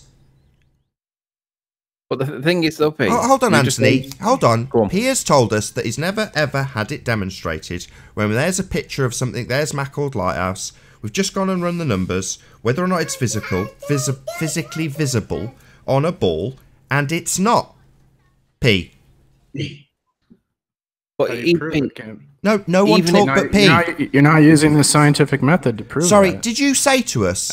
But the thing is, though, P. Hold on, Anthony. Hold on. P has told us that he's never ever had it demonstrated. When there's a picture of something, there's Mackord Lighthouse. We've just gone and run the numbers, whether or not it's physically visible on a ball, and it's not. P. But no one talked but P. You're not using the scientific method to prove Sorry, that. did you say to us,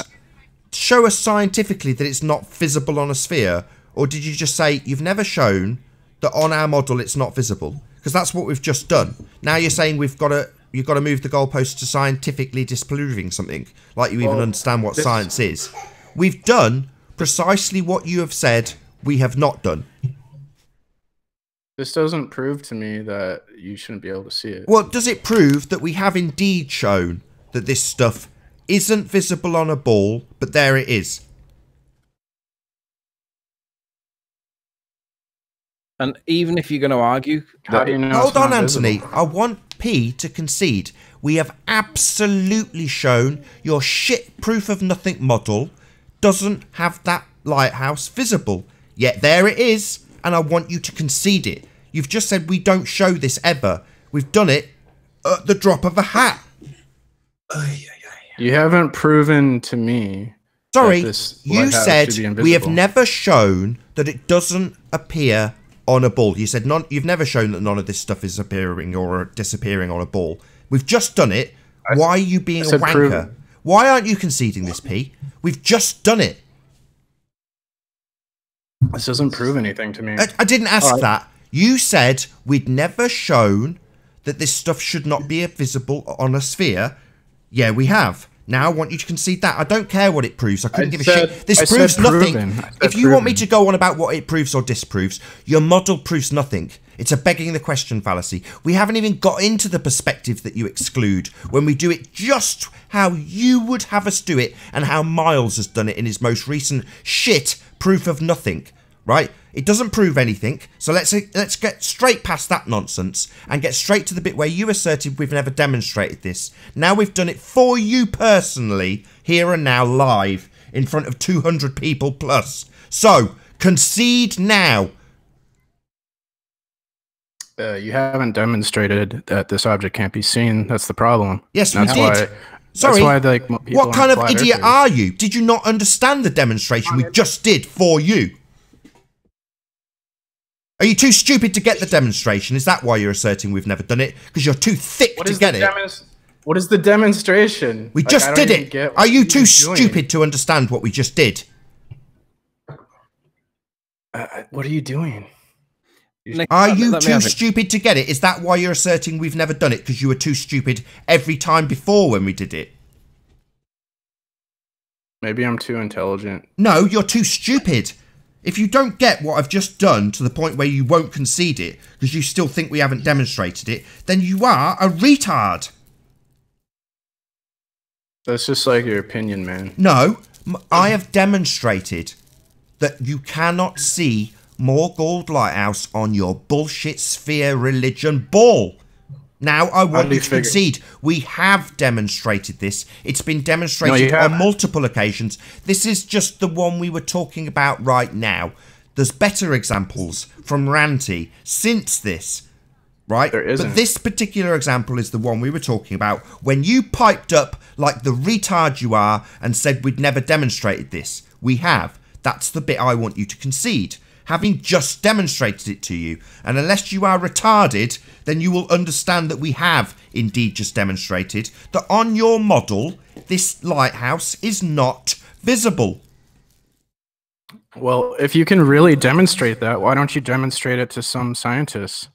show us scientifically that it's not visible on a sphere, or did you just say you've never shown that on our model it's not visible? Because that's what we've just done. Now you're saying you've got to move the goalpost to scientifically disproving something, like you even understand what science is. We've done precisely what you have said we have not done. This doesn't prove to me that you shouldn't be able to see it. Well, does it prove that we have indeed shown that this stuff isn't visible on a ball, but there it is? And even if you're going to argue... Hold on, Anthony. I want P to concede. We have absolutely shown your shit proof of nothing model doesn't have that lighthouse visible. Yet there it is, and I want you to concede it. You've just said we don't show this ever. We've done it at the drop of a hat. You haven't proven to me... Sorry, you said we have never shown that it doesn't appear on a ball. You said you've never shown that none of this stuff is appearing or disappearing on a ball. We've just done it. Why are you being a wanker? Why aren't you conceding this, P? We've just done it. This doesn't prove anything to me. I didn't ask that. You said we'd never shown that this stuff should not be visible on a sphere. Yeah, we have. Now I want you to concede that. I don't care what it proves. I couldn't give a shit. This proves nothing. If you want me to go on about what it proves or disproves, your model proves nothing. It's a begging the question fallacy. We haven't even got into the perspective that you exclude when we do it just how you would have us do it and how Miles has done it in his most recent shit proof of nothing. Right? It doesn't prove anything, so let's get straight past that nonsense and get straight to the bit where you asserted we've never demonstrated this. Now we've done it for you personally, here and now, live, in front of 200 people plus. So, concede now. You haven't demonstrated that this object can't be seen. That's the problem. Yes, we did. Sorry, what kind of idiot are you? Did you not understand the demonstration we just did for you? Are you too stupid to get the demonstration? Is that why you're asserting we've never done it? Because you're too thick to get it. What is the demonstration? We just did it. Are you too stupid to understand what we just did? What are you doing? Are you too stupid to get it? Is that why you're asserting we've never done it? Because you were too stupid every time before when we did it? Maybe I'm too intelligent. No, you're too stupid. If you don't get what I've just done to the point where you won't concede it because you still think we haven't demonstrated it, then you are a retard. That's just like your opinion, man. No, I have demonstrated that you cannot see more gold lighthouse on your bullshit sphere religion ball. Now, I want you to concede. We have demonstrated this. It's been demonstrated on multiple occasions. This is just the one we were talking about right now. There's better examples from Ranty since this, right? There isn't. But this particular example is the one we were talking about when you piped up like the retard you are and said we'd never demonstrated this. We have. That's the bit I want you to concede. Having just demonstrated it to you. And unless you are retarded, then you will understand that we have indeed just demonstrated that on your model, this lighthouse is not visible. Well, if you can really demonstrate that, why don't you demonstrate it to some scientists?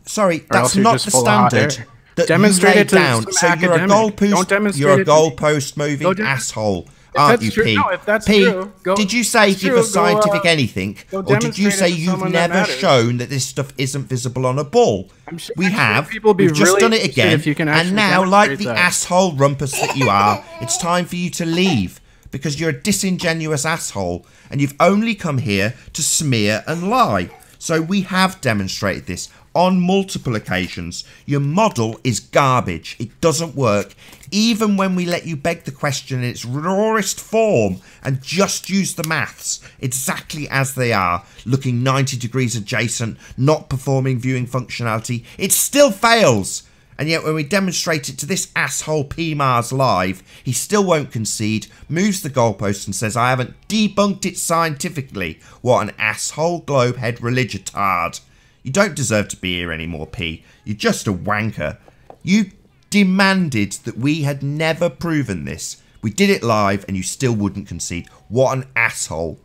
Sorry, that's not the standard that demonstrate you it to down. So you're a goalpost moving asshole. Aren't you, P? No, if that's P, true, did you say give us scientific anything? Or did you say you've never shown that this stuff isn't visible on a ball? We have. We've just done it again. And now, like the asshole rumpus that you are, it's time for you to leave. Because you're a disingenuous asshole. And you've only come here to smear and lie. So we have demonstrated this on multiple occasions. Your model is garbage. It doesn't work. Even when we let you beg the question in its rawest form and just use the maths exactly as they are, looking 90 degrees adjacent, not performing viewing functionality, it still fails. And yet when we demonstrate it to this asshole PMars live, he still won't concede, moves the goalpost and says I haven't debunked it scientifically. What an asshole globehead religitard. You don't deserve to be here anymore, P. You're just a wanker. You demanded that we had never proven this. We did it live and you still wouldn't concede. What an asshole.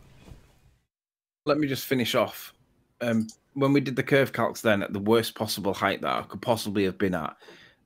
Let me just finish off. When we did the curve calcs then at the worst possible height that I could possibly have been at,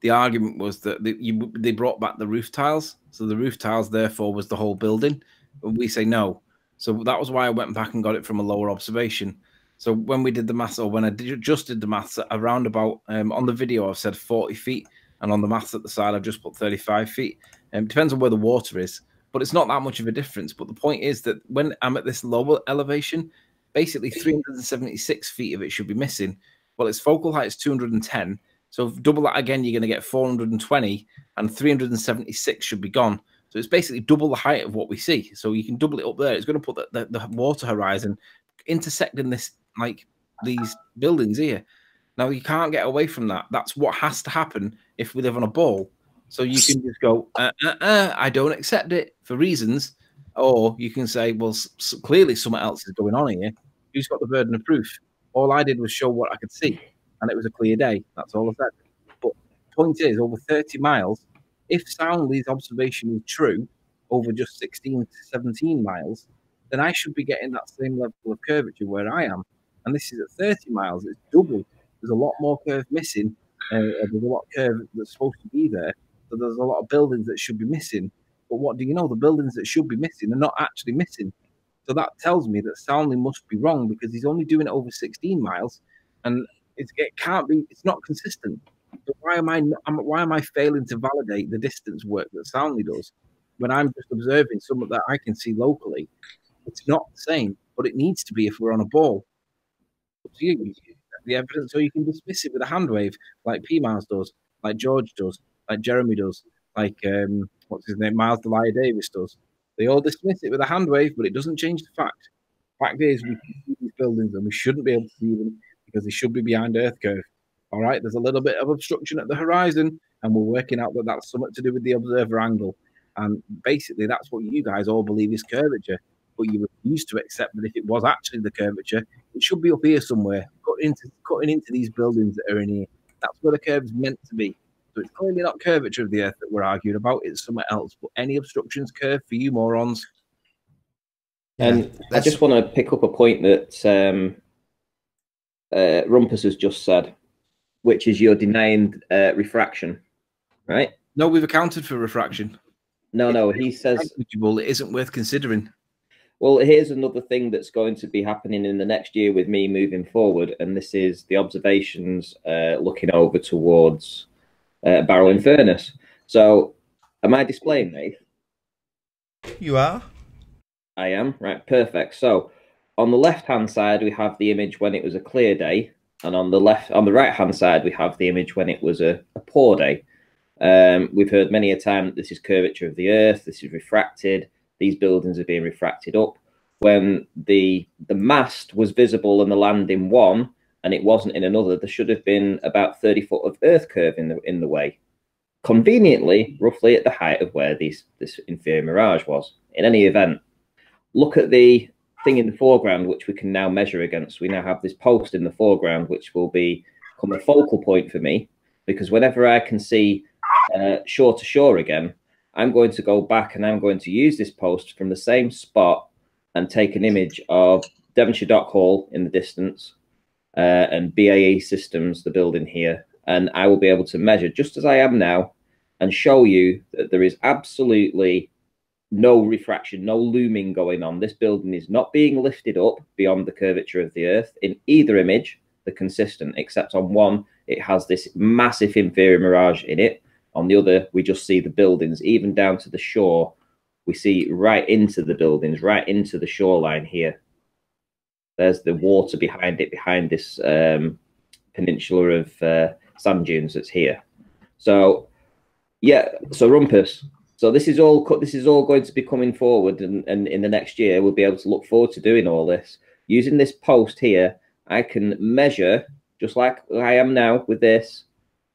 the argument was that they brought back the roof tiles. So the roof tiles, therefore, was the whole building. We say no. So that was why I went back and got it from a lower observation. So when we did the maths, or when I just did the maths, around about, on the video I've said 40 feet, and on the maths at the side I've just put 35 feet. It depends on where the water is, but it's not that much of a difference. But the point is that when I'm at this lower elevation, basically 376 feet of it should be missing. Well, its focal height is 210. So double that again, you're going to get 420, and 376 should be gone. So it's basically double the height of what we see. So you can double it up there. It's going to put the water horizon intersecting this, like these buildings here. Now you can't get away from that. That's what has to happen if we live on a ball. So you can just go, I don't accept it for reasons. Or you can say, well, clearly something else is going on here. Who's got the burden of proof? All I did was show what I could see, and it was a clear day. That's all I said. But the point is, over 30 miles, if Soundly's observation is true, over just 16 to 17 miles, then I should be getting that same level of curvature where I am. And this is at 30 miles. It's double. There's a lot more curve missing. There's a lot of curve that's supposed to be there. So there's a lot of buildings that should be missing. But what do you know? The buildings that should be missing are not actually missing. So that tells me that Soundly must be wrong because he's only doing it over 16 miles, and it can't be. It's not consistent. So why am I failing to validate the distance work that Soundly does when I'm just observing something that I can see locally? It's not the same, but it needs to be if we're on a ball. So the evidence, so you can dismiss it with a hand wave, like PMars does, like George does, like Jeremy does, like what's his name, Miles Delia Davis does. They all dismiss it with a hand wave, but it doesn't change the fact. Fact is, we can see these buildings and we shouldn't be able to see them because they should be behind Earth curve. All right, there's a little bit of obstruction at the horizon, and we're working out that that's something to do with the observer angle. And basically, that's what you guys all believe is curvature. But you refuse to accept that if it was actually the curvature, it should be up here somewhere, cutting into these buildings that are in here. That's where the curve is meant to be. So it's clearly not curvature of the Earth that we're arguing about. It's somewhere else. But any obstructions curve for you morons. And I just want to pick up a point that Rumpus has just said, which is you're denying refraction, right? No, we've accounted for refraction. No, he says it isn't worth considering. Well, here's another thing that's going to be happening in the next year with me moving forward, and this is the observations looking over towards Barrow and Furnace. So, am I displaying, Nate? You are. I am. Right, perfect. So on the left-hand side, we have the image when it was a clear day. And on the right-hand side, we have the image when it was a poor day. We've heard many a time that this is curvature of the Earth. This is refracted. These buildings are being refracted up. When the mast was visible and the land in one, and it wasn't in another, there should have been about 30 foot of earth curve in the way. Conveniently, roughly at the height of where this inferior mirage was. In any event, look at the thing in the foreground, which we can now measure against. We now have this post in the foreground, which will become a focal point for me, because whenever I can see shore to shore again, I'm going to go back and I'm going to use this post from the same spot and take an image of Devonshire Dock Hall in the distance and BAE Systems, the building here, and I will be able to measure just as I am now and show you that there is absolutely no refraction, no looming going on. This building is not being lifted up beyond the curvature of the Earth. In either image, they're consistent, except on one, it has this massive inferior mirage in it. On the other, we just see the buildings, even down to the shore. We see right into the buildings, right into the shoreline here. There's the water behind it, behind this peninsula of sand dunes that's here. So, yeah, so Rumpus. So this is all going to be coming forward, and in the next year, we'll be able to look forward to doing all this. Using this post here, I can measure, just like I am now with this,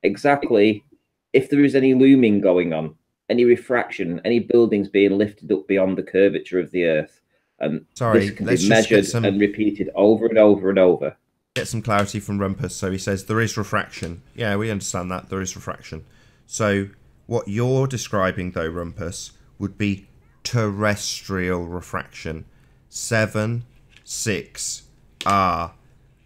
exactly if there is any looming going on, any refraction, any buildings being lifted up beyond the curvature of the Earth. And this can be measured and repeated over and over and over. Get some clarity from Rumpus. So he says there is refraction. Yeah, we understand that. There is refraction. So what you're describing, though, Rumpus, would be terrestrial refraction. 7, 6, R.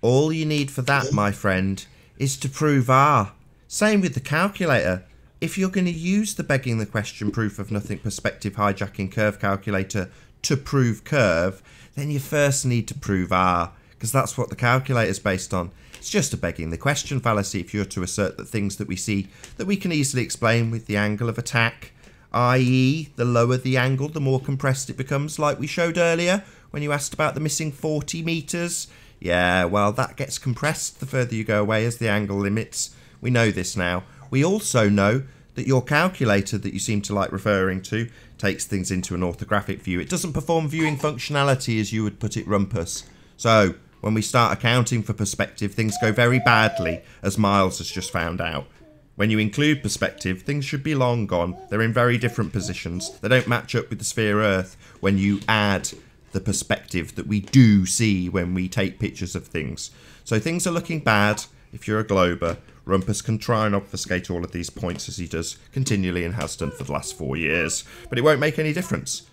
All you need for that, my friend, is to prove R. Same with the calculator. If you're going to use the begging the question proof of nothing perspective hijacking curve calculator to prove curve, then you first need to prove R, because that's what the calculator is based on. It's just a begging the question fallacy if you're to assert that things that we see that we can easily explain with the angle of attack, i.e. the lower the angle, the more compressed it becomes, like we showed earlier when you asked about the missing 40 meters. Yeah, well, that gets compressed the further you go away as the angle limits. We know this now. We also know that your calculator that you seem to like referring to takes things into an orthographic view. It doesn't perform viewing functionality as you would put it, Rumpus. So when we start accounting for perspective, things go very badly, as Miles has just found out. When you include perspective, things should be long gone. They're in very different positions. They don't match up with the sphere Earth when you add the perspective that we do see when we take pictures of things. So things are looking bad if you're a glober. Rumpus can try and obfuscate all of these points as he does continually and has done for the last 4 years, but it won't make any difference.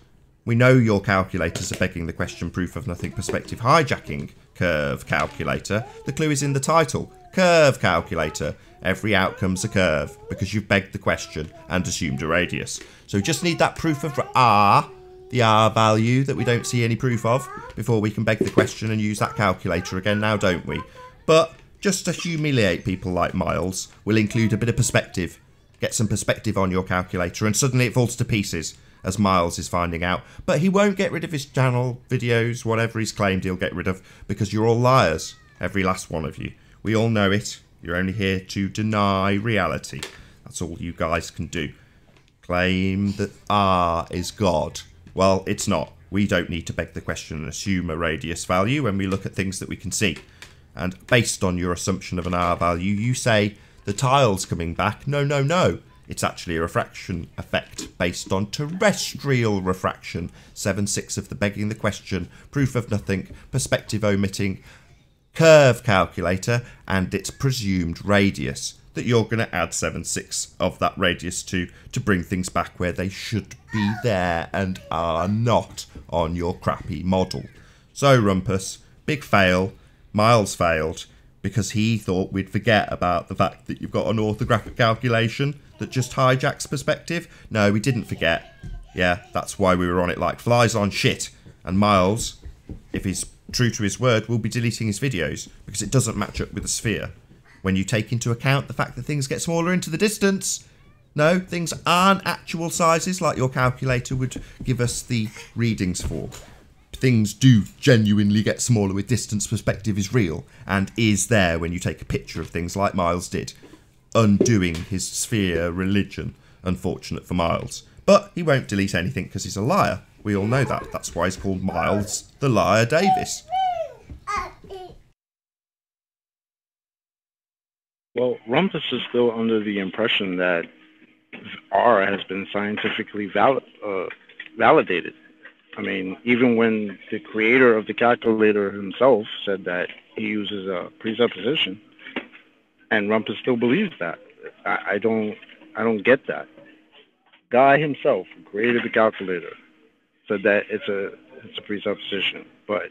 We know your calculators are begging the question proof of nothing perspective hijacking curve calculator. The clue is in the title, curve calculator. Every outcome's a curve because you've begged the question and assumed a radius. So we just need that proof of R, the R value that we don't see any proof of, before we can beg the question and use that calculator again now, don't we? But just to humiliate people like Miles, we'll include a bit of perspective. Get some perspective on your calculator and suddenly it falls to pieces, as Miles is finding out. But he won't get rid of his channel, videos, whatever he's claimed he'll get rid of, because you're all liars, every last one of you. We all know it. You're only here to deny reality. That's all you guys can do. Claim that R is God. Well, it's not. We don't need to beg the question and assume a radius value when we look at things that we can see. And based on your assumption of an R value, you say the tile's coming back. No, no, no. It's actually a refraction effect based on terrestrial refraction. 7/6 of the begging the question, proof of nothing, perspective omitting, curve calculator, and its presumed radius that you're going to add 7/6 of that radius to bring things back where they should be there and are not on your crappy model. So, Rumpus, big fail. Miles failed because he thought we'd forget about the fact that you've got an orthographic calculation that just hijacks perspective. No, we didn't forget. Yeah, that's why we were on it like flies on shit. And Miles, if he's true to his word, will be deleting his videos because it doesn't match up with the sphere. When you take into account the fact that things get smaller into the distance, no, things aren't actual sizes like your calculator would give us the readings for. things do genuinely get smaller with distance perspective is real and is there when you take a picture of things like Miles did, undoing his sphere religion. Unfortunate for Miles. But he won't delete anything because he's a liar. We all know that. That's why he's called Miles the Liar Davis. Well, Rumpus is still under the impression that R has been scientifically validated. I mean, even when the creator of the calculator himself said that he uses a presupposition, and Rumpus still believes that. I don't get that. Guy himself, who created the calculator, said that it's a presupposition, but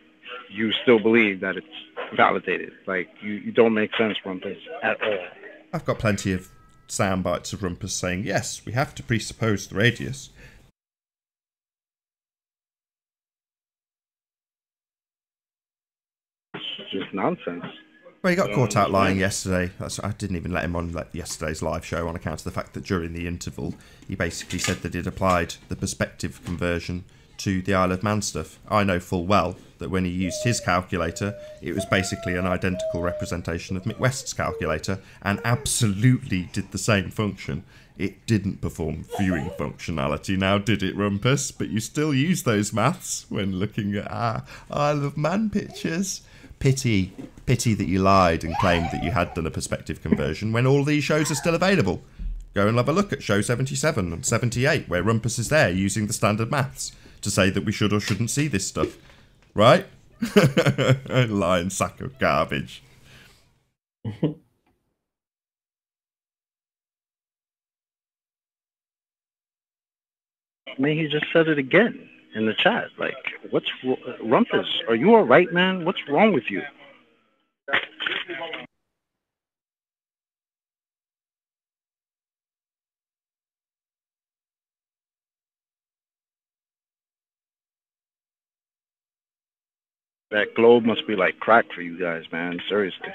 you still believe that it's validated. Like, you don't make sense, Rumpus, at all. I've got plenty of sound bites of Rumpus saying, yes, we have to presuppose the radius. It's just nonsense. Well, he got caught out lying yesterday. I didn't even let him on yesterday's live show on account of the fact that during the interval, he basically said that he'd applied the perspective conversion to the Isle of Man stuff. I know full well that when he used his calculator, it was basically an identical representation of Mick West's calculator and absolutely did the same function. It didn't perform viewing functionality now, did it, Rumpus? But you still use those maths when looking at our Isle of Man pictures. Pity that you lied and claimed that you had done a perspective conversion when all these shows are still available. Go and have a look at show 77 and 78 where Rumpus is there using the standard maths to say that we should or shouldn't see this stuff. Right? Lying sack of garbage. I mean, he just said it again in the chat. Like, what's Rumpus? Are you all right, man? What's wrong with you? That globe must be like crack for you guys, man. Seriously.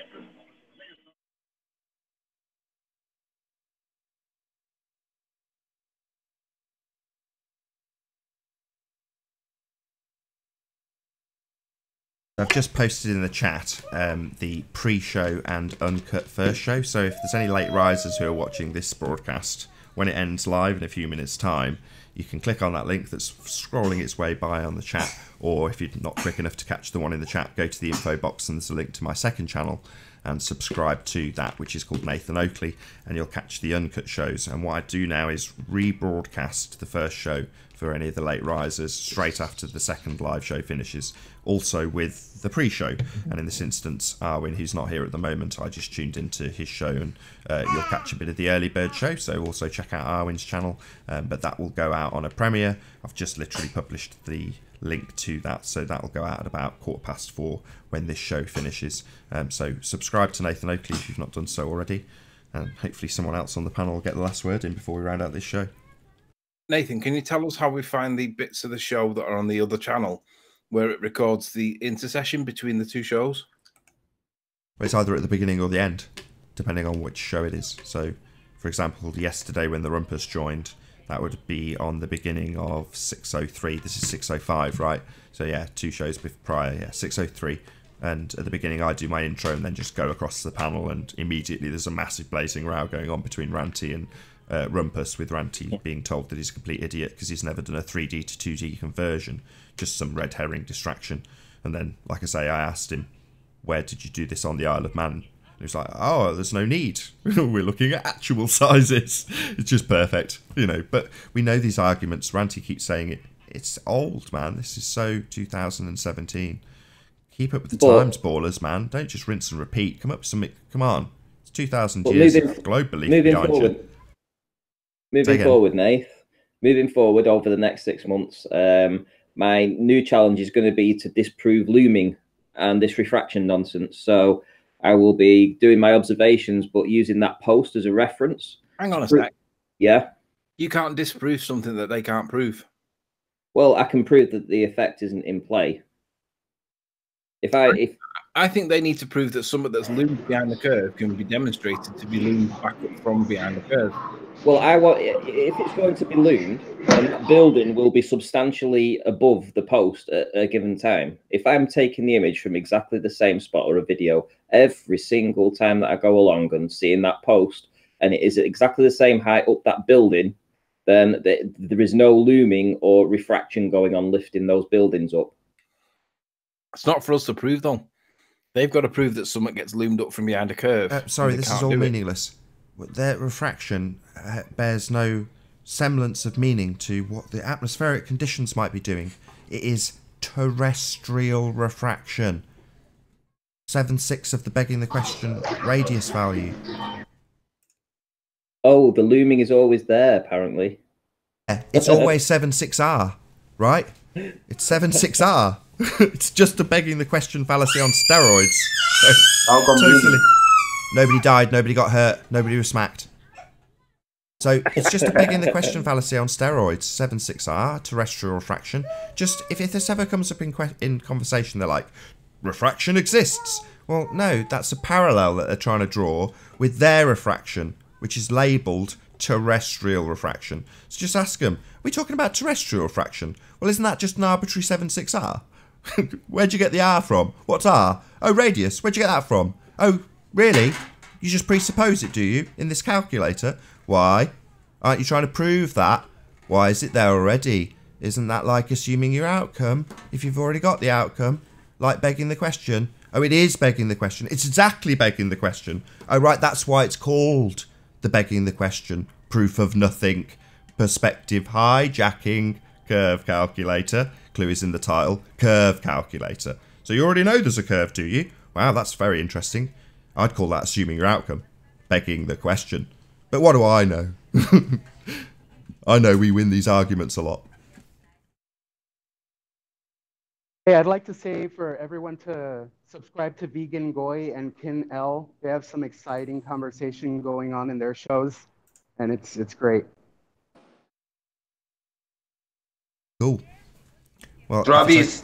I've just posted in the chat the pre-show and uncut first show, so if there's any late risers who are watching this broadcast, when it ends live in a few minutes' time, you can click on that link that's scrolling its way by on the chat, or if you're not quick enough to catch the one in the chat, go to the info box and there's a link to my second channel and subscribe to that, which is called Nathan Oakley, and you'll catch the uncut shows. And what I do now is rebroadcast the first show for any of the late risers straight after the second live show finishes, also with the pre-show. And in this instance, Arwin, who's not here at the moment, I just tuned into his show, and you'll catch a bit of the early bird show, so also check out Arwin's channel, but that will go out on a premiere. I've just literally published the link to that, so that'll go out at about 4:15 when this show finishes. So subscribe to Nathan Oakley if you've not done so already, and hopefully someone else on the panel will get the last word in before we round out this show. Nathan, can you tell us how we find the bits of the show that are on the other channel where it records the intercession between the two shows? Well, it's either at the beginning or the end, depending on which show it is. So, for example, yesterday when the Rumpus joined, that would be on the beginning of 6:03. This is 6:05, right? So yeah, two shows prior, yeah, 6:03. And at the beginning, I do my intro and then just go across the panel, and immediately there's a massive blazing row going on between Ranty and Rumpus, with Ranty being told that he's a complete idiot because he's never done a 3D to 2D conversion, just some red herring distraction. And then, like I say, I asked him, where did you do this on the Isle of Man? And he was like, oh, there's no need. We're looking at actual sizes. It's just perfect, you know. But we know these arguments. Ranty keeps saying it. It's old, man. This is so 2017. Keep up with the times, ballers, man. Don't just rinse and repeat. Come up with something. Come on. It's 2,000 years of globally behind you. Moving forward, Nath. Moving forward over the next 6 months, my new challenge is going to be to disprove looming and this refraction nonsense. So I will be doing my observations, but using that post as a reference. Hang on a sec. Yeah. You can't disprove something that they can't prove. Well, I can prove that the effect isn't in play. I think they need to prove that something that's loomed behind the curve can be demonstrated to be loomed back up from behind the curve. Well, I want if it's going to be loomed, then that building will be substantially above the post at a given time. If I'm taking the image from exactly the same spot or a video every single time that I go along and seeing that post, and it is at exactly the same height up that building, then there is no looming or refraction going on lifting those buildings up. It's not for us to prove, though. They've got to prove that something gets loomed up from behind a curve. Sorry, this is all meaningless. Their refraction bears no semblance of meaning to what the atmospheric conditions might be doing. It is terrestrial refraction. 7/6 of the begging the question radius value. Oh, the looming is always there, apparently. Yeah, it's always 7/6R, right? It's 7/6R. It's just a begging the question fallacy on steroids. So, totally. Nobody died, nobody got hurt, nobody was smacked. So it's just a begging the question fallacy on steroids. 7/6R, terrestrial refraction. Just if this ever comes up in conversation, they're like, refraction exists. Well, no, that's a parallel that they're trying to draw with their refraction, which is labelled terrestrial refraction. So just ask them, are we talking about terrestrial refraction? Well, isn't that just an arbitrary 7/6R? Where'd you get the R from? What's R? Oh, radius. Where'd you get that from? Oh, really? You just presuppose it, do you, in this calculator? Why? Aren't you trying to prove that? Why is it there already? Isn't that like assuming your outcome if you've already got the outcome? Like begging the question? Oh, it is begging the question. It's exactly begging the question. Oh, right, that's why it's called the begging the question. Proof of nothing. Perspective hijacking. Curve calculator. Clue is in the title. Curve calculator. So you already know there's a curve, do you? Wow, that's very interesting. I'd call that assuming your outcome. Begging the question. But what do I know? I know we win these arguments a lot. Hey, I'd like to say for everyone to subscribe to Vegan Goy and Kin L. They have some exciting conversation going on in their shows, and it's great. Cool. Well, Drobbies.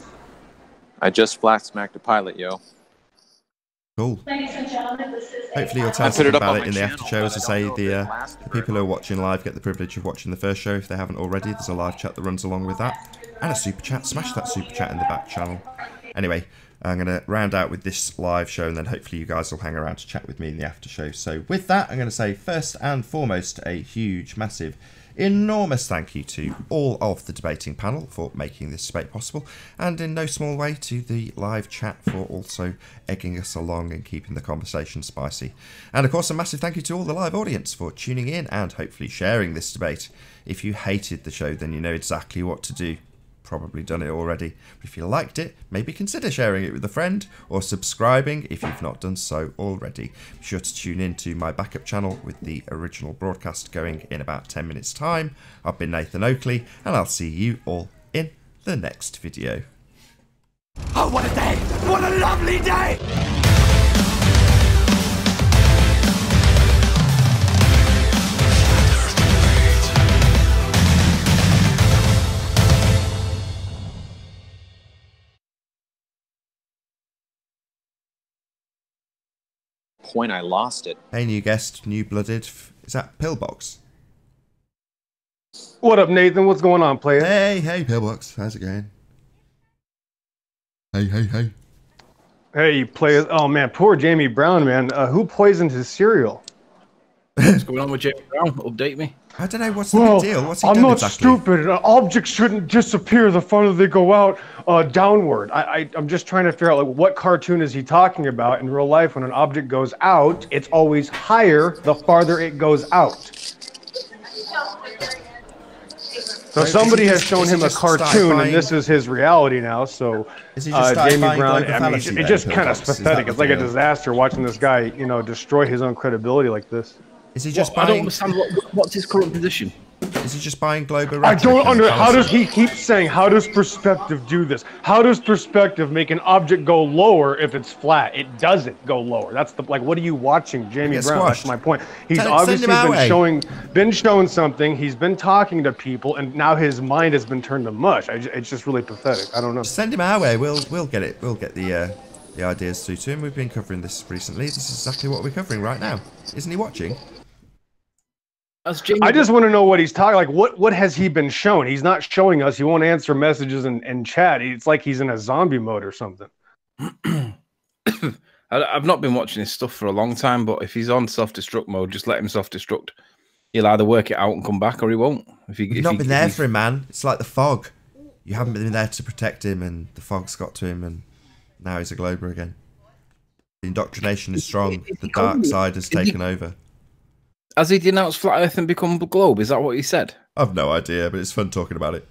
I just flat smacked a pilot, yo. Cool. Ladies and gentlemen, this is Hopefully you'll tell us about it in the after show. As I say, the people who are watching live get the privilege of watching the first show if they haven't already. There's a live chat that runs along with that. And a super chat. Smash that super chat in the back channel. Anyway, I'm going to round out with this live show and then hopefully you guys will hang around to chat with me in the after show. So with that, I'm going to say first and foremost a huge, massive, enormous thank you to all of the debating panel for making this debate possible, and in no small way to the live chat for also egging us along and keeping the conversation spicy. And of course a massive thank you to all the live audience for tuning in and hopefully sharing this debate. If you hated the show, then you know exactly what to do. Probably done it already, but if you liked it, maybe consider sharing it with a friend or subscribing if you've not done so already. Be sure to tune in to my backup channel with the original broadcast going in about 10 minutes time. I've been Nathan Oakley and I'll see you all in the next video. Oh, what a day! What a lovely day! Point I lost it. Hey, new guest, new blooded. Is that Pillbox? What up, Nathan? What's going on, player? Hey, Pillbox. How's it going? Hey. Hey, players. Oh, man, poor Jamie Brown, man. Who poisoned his cereal? What's going on with Jamie Brown? Update me. I don't know. What's the big deal? What's he done I'm not exactly? stupid. Objects shouldn't disappear the farther they go out downward. I'm just trying to figure out like what cartoon is he talking about. In real life, when an object goes out, it's always higher the farther it goes out. So somebody has shown him a cartoon, and this is his reality now. So Jamie Brown, I mean, it's just kind of pathetic. It's like a disaster watching this guy, you know, destroy his own credibility like this. Is he just I don't understand what's his current position. Is he just buying global? I don't understand. How does he keep saying? How does perspective do this? How does perspective make an object go lower if it's flat? It doesn't go lower. That's the like. What are you watching, Jamie Brown? That's my point. He's obviously been showing something. He's been talking to people, and now his mind has been turned to mush. It's just really pathetic. I don't know. Send him our way. We'll get it. We'll get the ideas through to him. We've been covering this recently. This is exactly what we're covering right now. Isn't he watching? I just want to know what he's talking. Like, what has he been shown? He's not showing us. He won't answer messages and chat. It's like he's in a zombie mode or something. I've not been watching his stuff for a long time, but if he's on self-destruct mode, just let him self-destruct. He'll either work it out and come back, or he won't. You've not been there for him, man. It's like the fog. You haven't been there to protect him, and the fog's got to him, and now he's a Glober again. The indoctrination is strong. The dark side has taken over. Has he denounced Flat Earth and become a globe? Is that what he said? I've no idea, but it's fun talking about it.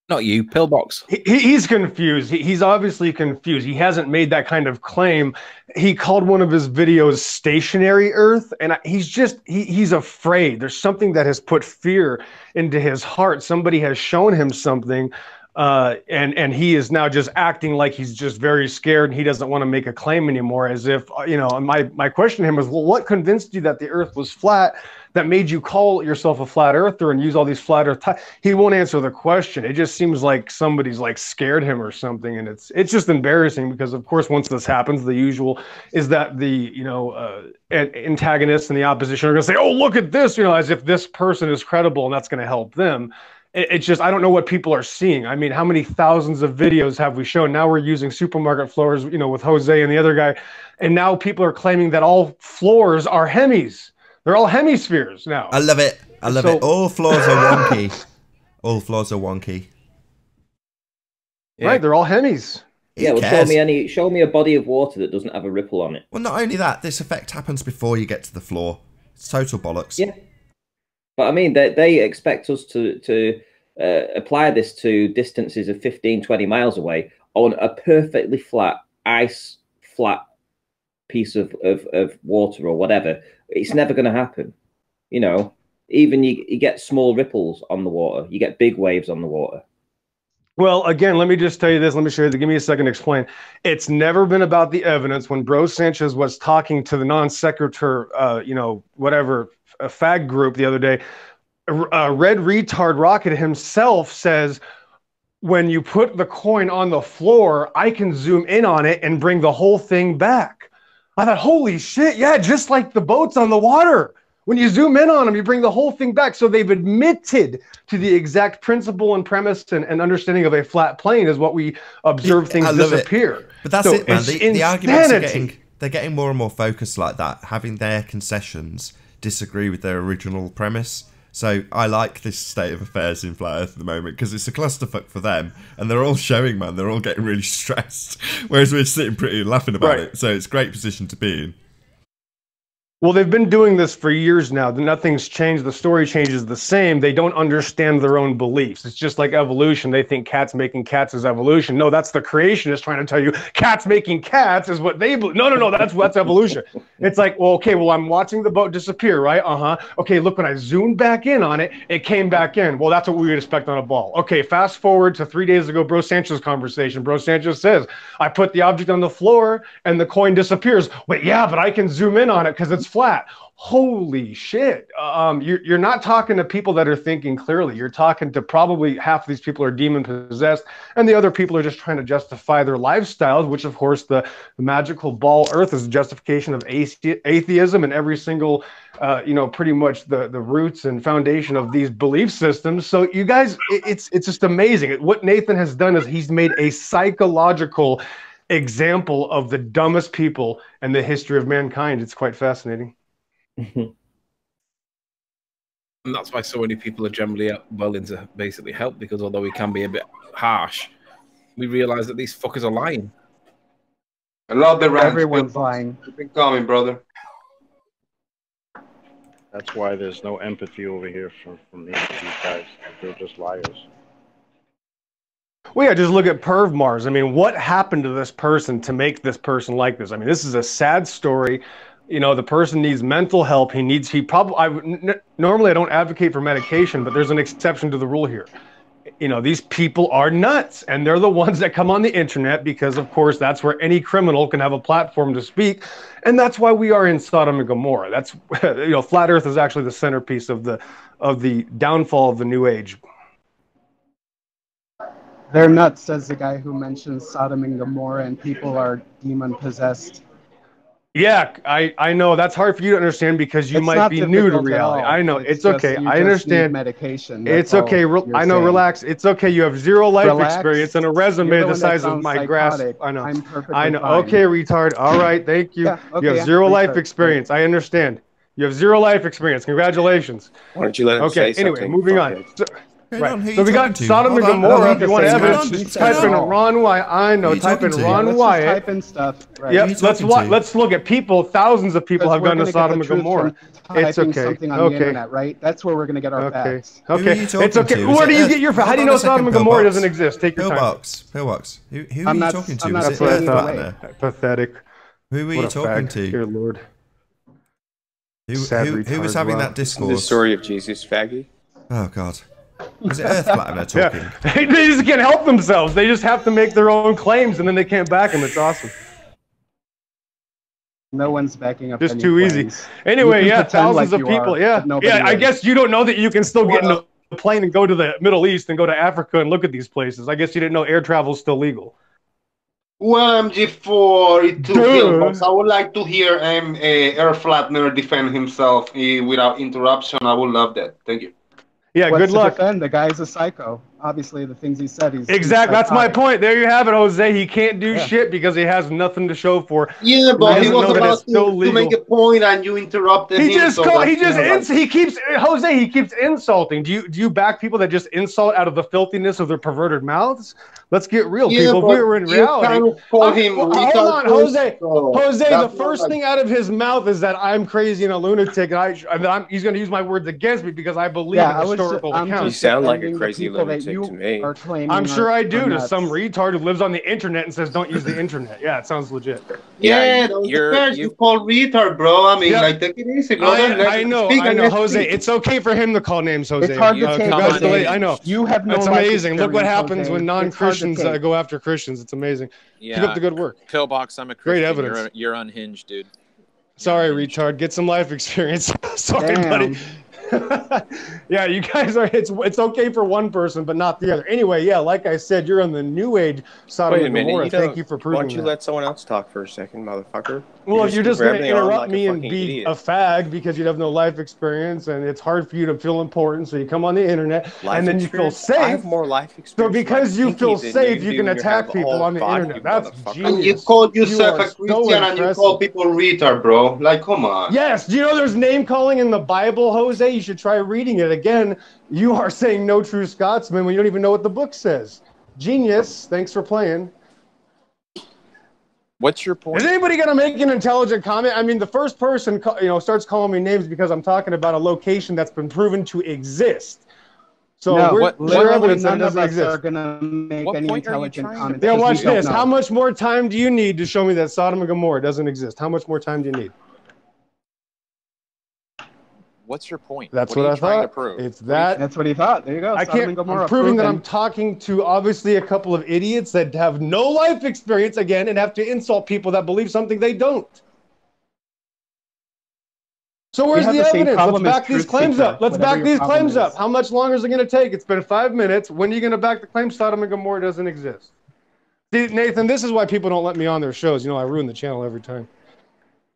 Not you, Pillbox. He's confused. He's obviously confused. He hasn't made that kind of claim. He called one of his videos "Stationary Earth," and he's afraid. There's something that has put fear into his heart. Somebody has shown him something, and he is now just acting like he's just very scared and he doesn't want to make a claim anymore. As if, you know, my question to him was, well, what convinced you that the Earth was flat? That made you call yourself a flat earther and use all these flat earth he won't answer the question. It just seems like somebody's like scared him or something, and it's just embarrassing because of course once this happens, the usual is that the antagonists and the opposition are going to say, oh, look at this, you know, as if this person is credible and that's going to help them. It's just, I don't know what people are seeing. I mean, how many thousands of videos have we shown? Now we're using supermarket floors, you know, with Jose and the other guy, and now people are claiming that all floors are hemis. They're all hemispheres now. I love it. I love it. All floors are wonky. All floors are wonky. Yeah. Right, they're all hemis. Yeah, well, show me a body of water that doesn't have a ripple on it. Well, not only that, this effect happens before you get to the floor. It's total bollocks. Yeah. But I mean, they expect us to apply this to distances of 15, 20 miles away on a perfectly flat, ice flat piece of water or whatever. It's never going to happen. You know, even you get small ripples on the water. You get big waves on the water. Well, again, let me just tell you this. Let me show you. Give me a second to explain. It's never been about the evidence. When Bro Sanchez was talking to the non-sequitur, whatever, a fag group the other day, Red Retard Rocket himself says, when you put the coin on the floor, I can zoom in on it and bring the whole thing back. I thought, holy shit, yeah, just like the boats on the water. When you zoom in on them, you bring the whole thing back. So they've admitted to the exact principle and premise and understanding of a flat plane is what we observe things disappear. But that's it, man. The arguments they're getting more and more focused like that, having their concessions disagree with their original premise. So I like this state of affairs in Flat Earth at the moment because it's a clusterfuck for them, and they're all showing, man. They're all getting really stressed, whereas we're sitting pretty and laughing about it. So it's a great position to be in. Well, they've been doing this for years now. Nothing's changed. The story changes the same. They don't understand their own beliefs. It's just like evolution. They think cats making cats is evolution. No, that's the creationist trying to tell you cats making cats is what they believe. No, that's evolution. It's like, well, okay, well, I'm watching the boat disappear, right? Okay, look, when I zoomed back in on it, it came back in. Well, that's what we would expect on a ball. Okay, fast forward to 3 days ago, Bro Sanchez conversation. Bro Sanchez says, I put the object on the floor and the coin disappears. Wait, yeah, but I can zoom in on it because it's flat. Holy shit. You're not talking to people that are thinking clearly. You're talking to probably half of these people are demon possessed, and the other people are just trying to justify their lifestyles, which of course the magical ball earth is a justification of atheism and every single pretty much the roots and foundation of these belief systems. So you guys, it's just amazing. What Nathan has done is he's made a psychological example of the dumbest people in the history of mankind. It's quite fascinating. And that's why so many people are generally willing to basically help, because although we can be a bit harsh, we realize that these fuckers are lying. I love the rant. Everyone's lying. Keep it coming, brother. That's why there's no empathy over here from these guys. They're just liars. Well, yeah, just look at Perv Mars. I mean, what happened to this person to make this person like this? I mean, this is a sad story. You know, the person needs mental help. Normally I don't advocate for medication, but there's an exception to the rule here. You know, these people are nuts, and they're the ones that come on the internet because, of course, that's where any criminal can have a platform to speak. And that's why we are in Sodom and Gomorrah. That's, Flat Earth is actually the centerpiece of the downfall of the New Age. They're nuts, says the guy who mentions Sodom and Gomorrah and people are demon possessed. Yeah, I know that's hard for you to understand because you It's might not be new to difficult at reality. all. I know It's it's okay. just- you I just understand. need medication. It's That's okay. all you're I know. saying. Relax. It's okay. You have zero life Relax. experience and a You're resume the the one that size of sounds my grasp. psychotic. I know. I'm perfectly I know. fine. Okay, retard. All right. Thank you. Yeah, okay, You have yeah, zero life retard, experience. I understand. You have zero life experience. Congratulations. Why don't you let him Okay. say Anyway, something? moving on. fuckhead? So, Hang on, who right. you So we got talking to? Sodom and Hold on, Gomorrah. hold If you want on. evidence, He just said type in all. Ron Wyatt. I know. Who you Type in talking to? Ron Let's Wyatt. just type in stuff. Right. Yep. you talking to? Let's look at people. Thousands of people Because have we're gone to gonna get Sodom the and truth Gomorrah. from It's typing okay. something on the Okay. internet, right? That's where we're gonna get our Okay. facts. Who are Okay. you talking It's okay. to? Where Is do it you Earth? get your? How Hold do you on know a second, Sodom and Gomorrah Pillbox. doesn't exist? Take your time. Pillbox. Who are I'm you not- talking to? I'm Is not it That's what I Earth saying thought. Flattener? Pathetic. Who were What you a talking fag. to? Dear Lord. Who Sad was retards, having wow. that The discourse? story of Jesus, faggy. Oh God. Was it Earth Flattener talking? Yeah. They just can't help themselves. They just have to make their own claims and then they can't back them. It's awesome. No one's backing up Just any too easy. claims. Anyway, You can yeah, pretend thousands like of you people. are, Yeah. but nobody Yeah, I is. guess you don't know that you can still get in a plane and go to the Middle East and go to Africa and look at these places. I guess you didn't know air travel is still legal. Well, MG4 to Duh. Pillbox. I would like to hear Air Flatner defend himself without interruption. I would love that. Thank you. Yeah, What's good to luck. defend? The guy's a psycho. Obviously, the things he said, he's Exactly. That's my psychotic. point. There you have it, Jose. He can't do Yeah. shit because he has nothing to show for. Yeah, but he doesn't was know that about it's still to make legal. a point and you interrupted him. He just so called. that's, He just you know, like- he keeps Jose. He keeps insulting. Do you back people that just insult out of the filthiness of their perverted mouths? Let's get real, Yeah, people. If but we were in you reality, kind of call him hold retard on, first, Jose. so Jose, the that's not first like- thing out of his mouth is that I'm crazy and a lunatic, and he's going to use my words against me because I believe Yeah, in I was historical I'm accounts. You just sound like a defending the crazy people that lunatic you to me. are claiming I'm sure I do are to some nuts. retard who lives on the internet and says don't use the internet. Yeah, it sounds legit. Yeah, that was the first you called retard, bro. I mean, Yeah. like, take it easy, brother. I know, Jose. It's okay for him to call names, Jose. It's hard to take Congratulations. Jose. I know. You have no That's life amazing. Look what experience, happens Jose. when It's hard to non-Christians take. go after Christians. It's amazing. Yeah. Keep up the good work. Pillbox, I'm a Great Christian. evidence. You're unhinged, dude. Sorry, retard. Get some life experience. Sorry, Damn. buddy. Yeah, you guys are. It's okay for one person, but not the other. Anyway, yeah, like I said, you're on the new age Sodom Wait a and minute. Gomorrah. You Thank don't- you for Why proving don't you that. let someone else talk for a second, motherfucker? Well, you're just going to grabbing on interrupt like a me and fucking be idiot. a fag because you have no life experience, and it's hard for you to feel important. So you come on the internet, Life and then you feel experience? safe. I have more life So experience. because you Pinky feel than safe, you you can do. attack have people all on the body, internet. That's motherfucker. genius. And you called yourself are a so Christian and you call impressive. people retard, bro. Like, come on. Yes. Do you know there's name calling in the Bible, Jose? You should try reading it. Again, you are saying no true Scotsman when you don't even know what the book says. Genius. Thanks for playing. What's your point? Is anybody going to make an intelligent comment? I mean, the first person, starts calling me names because I'm talking about a location that's been proven to exist. So No, we're literally evidence that it none of doesn't us exist. are gonna make What any point are you intelligent trying to comments. Yeah, because watch we don't this. know. How much more time do you need to show me that Sodom and Gomorrah doesn't exist? How much more time do you need? What's your point? That's what what are I you trying to thought. prove? It's that. That's what he thought. There you go. I Sodom and can't. Gomorrah I'm proving that proven. I'm talking to obviously a couple of idiots that have no life experience again and have to insult people that believe something they don't. So where's have the the same evidence? Let's problem as back these Truth claims Seeker, up. Let's whatever back your these problem claims is. up. How much longer is it going to take? It's been 5 minutes. When are you going to back the claim Sodom and Gomorrah doesn't exist? See, Nathan, this is why people don't let me on their shows. I ruin the channel every time.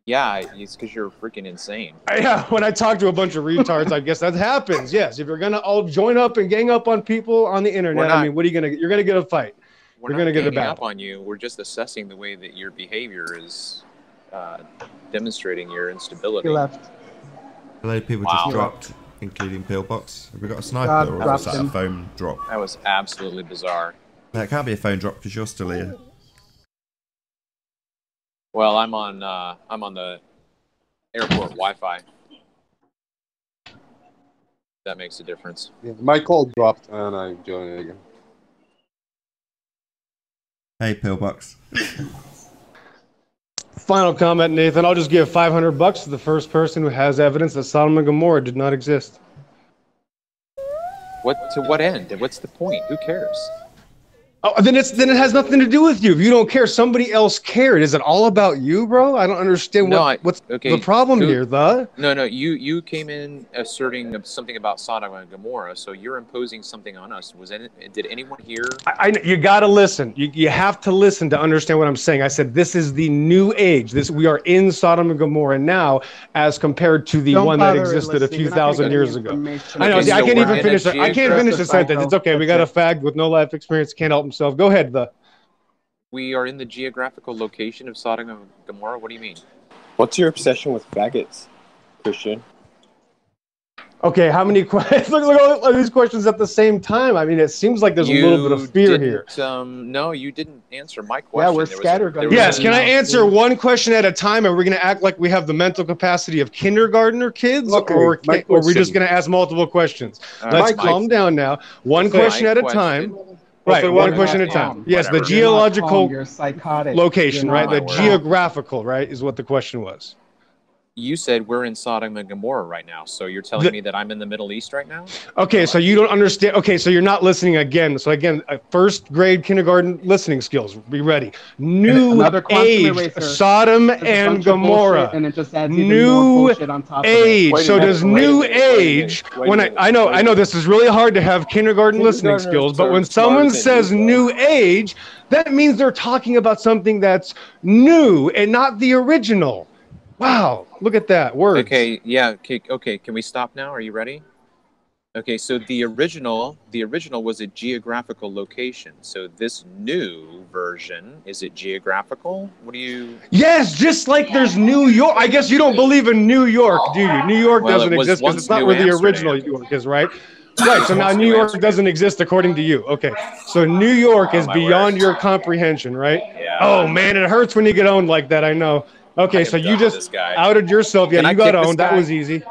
Yeah, it's because you're freaking insane. Yeah, when I talk to a bunch of retards, I guess that happens. Yes, if you're gonna all join up and gang up on people on the internet, I mean, what are you gonna? You're gonna get a fight. We're You're not gonna get a ganging up battle. on you. We're just assessing the way that your behavior is demonstrating your instability. He left. A load of people Wow. just dropped, including Pillbox. Have we got a sniper God or dropped was that a him. phone drop? That was absolutely bizarre. No, it can't be a phone drop because you're still here. Well, I'm on the airport Wi-Fi. That makes a difference. Yeah, my call dropped and I joined it again. Hey, Pillbox. Final comment, Nathan. I'll just give $500 to the first person who has evidence that Sodom and Gomorrah did not exist. To what end? What's the point? Who cares? Oh, then it has nothing to do with you. If you don't care, somebody else cared. Is it all about you, bro? I don't understand what's the problem here. No. You came in asserting something about Sodom and Gomorrah, so you're imposing something on us. Did anyone hear? You got to listen. You have to listen to understand what I'm saying. I said this is the new age. We are in Sodom and Gomorrah now, as compared to the one that existed a few thousand years ago. I know. I can't even finish. I can't finish the sentence. It's okay. We got a fag with no life experience. Can't help himself. Go ahead, We are in the geographical location of Sodom and Gomorrah. What do you mean? What's your obsession with faggots, Christian? Okay, how many questions? Look at all these questions at the same time. I mean, it seems like there's a little bit of fear here. No, you didn't answer my question. Yeah, we're scattergun. Yes, can I answer one question at a time? Are we going to act like we have the mental capacity of kindergartner kids, or are we just going to ask multiple questions? Let's calm down now. One question at a time. Right, one question at a time. Yes, the geological location, right? The geographical, right, is what the question was. You said we're in Sodom and Gomorrah right now, so you're telling me that I'm in the Middle East right now? Okay, so you don't understand. Okay, so you're not listening again. So again, first grade kindergarten listening skills. Be ready. New age, Sodom and Gomorrah. And it just adds new age. So does new age? When I know this is really hard to have kindergarten listening skills, but when someone says new age, that means they're talking about something that's new and not the original. Wow, look at that word. Okay, yeah, okay, can we stop now? Are you ready? Okay, so the original was a geographical location. So this new version, is it geographical? What do you... Yes, just like there's New York. I guess you don't believe in New York, do you? New York doesn't exist because it's not where the original New York is, right? Right, so now New York doesn't exist according to you. Okay, so New York is beyond your comprehension, right? Yeah. Oh, man, it hurts when you get owned like that, I know. Okay, so you just outed yourself. Yeah, you got owned. That was easy.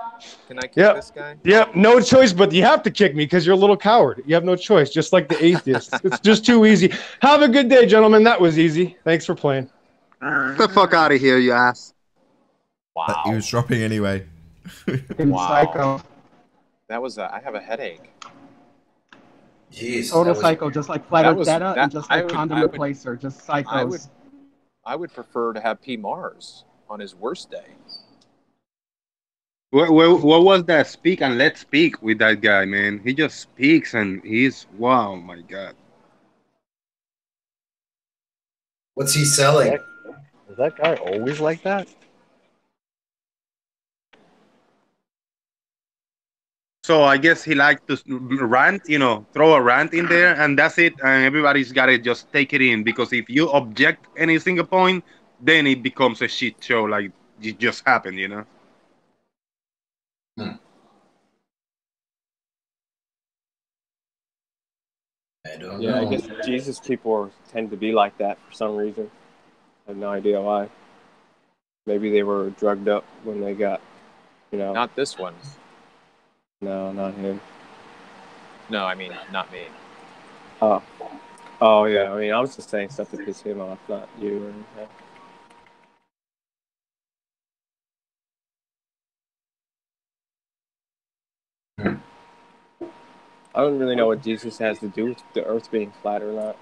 Can I kick this guy? Yep, no choice, but you have to kick me because you're a little coward. You have no choice, just like the atheist. It's just too easy. Have a good day, gentlemen. That was easy. Thanks for playing. Get the fuck out of here, you ass. Wow. He was dropping anyway. Psycho. That was I have a headache. Jeez. Total psycho, just like Flat Earth Data and just like Condom Replacer, just psychos. I would prefer to have P. Mars on his worst day. What was that? Speak and let's speak with that guy, man. He just speaks and he's wow, my God. What's he selling? Is that guy always like that? So I guess he likes to rant, throw a rant in there, and that's it. And everybody's got to just take it in, because if you object any single point, then it becomes a shit show like it just happened, I don't know. I guess Jesus people tend to be like that for some reason. I have no idea why. Maybe they were drugged up when they got, Not this one. No, not him. No, I mean, not me. Oh yeah. I mean, I was just saying stuff to piss him off, not you or anything. I don't really know what Jesus has to do with the earth being flat or not.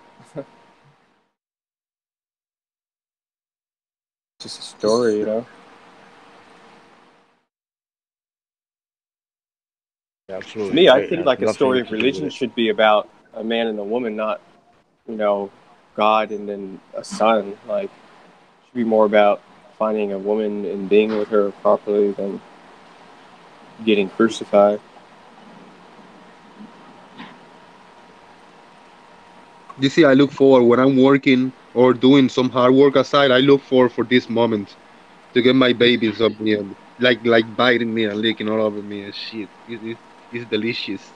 Just a story, Absolutely. To me, I think like a story of religion should be about a man and a woman, not, God and then a son. Like, it should be more about finding a woman and being with her properly than getting crucified. You see, I look forward when I'm working or doing some hard work aside. I look forward for this moment to get my babies up me and like biting me and licking all over me and shit. It's delicious.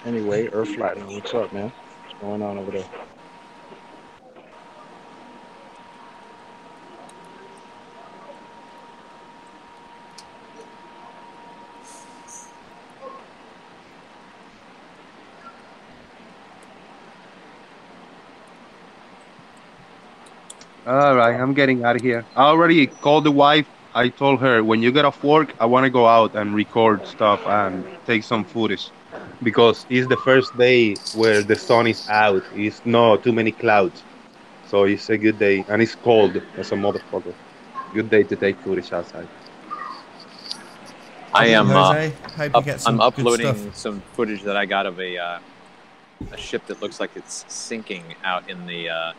Anyway, Earth Flattener, what's up, man? What's going on over there? All right, I'm getting out of here. I already called the wife. I told her when you get off work, I want to go out and record stuff and take some footage because it's the first day where the sun is out. It's not too many clouds, so it's a good day and it's cold as a motherfucker. Good day to take footage outside. I am. Jose, hope you get some I'm good stuff. uploading some footage that I got of a ship that looks like it's sinking out in the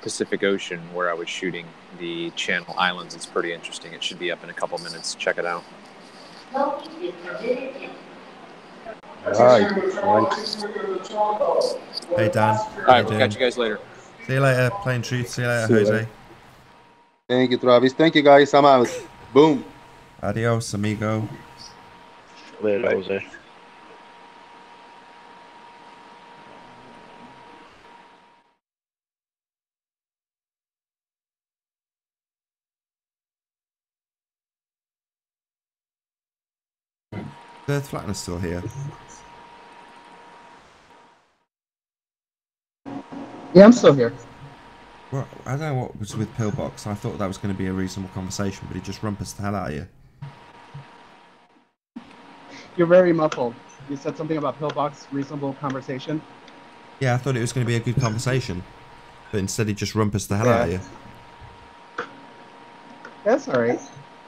Pacific Ocean where I was shooting the Channel Islands. It's pretty interesting. It should be up in a couple minutes. Check it out. Right. Hey Dan. All right, we'll catch you guys later. See you later, Plain Truth. See you later, Jose. Thank you, Travis. Thank you, guys. I'm out. Boom. Adios, amigo. Later, Jose. The Earth Flattener's still here. Yeah, I'm still here. Well, I don't know what was with Pillbox. I thought that was going to be a reasonable conversation, but he just rumpus the hell out of you. You're very muffled. You said something about Pillbox, reasonable conversation. Yeah, I thought it was going to be a good conversation, but instead he just rumpus the hell out of you. That's all right.